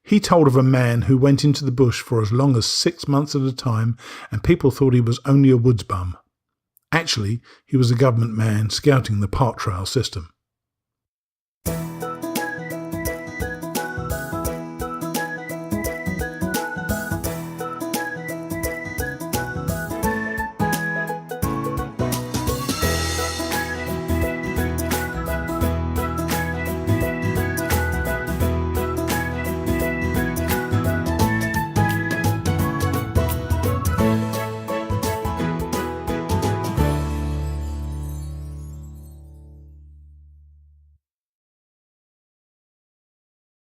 He told of a man who went into the bush for as long as 6 months at a time, and people thought he was only a woods bum. Actually, he was a government man scouting the park trail system.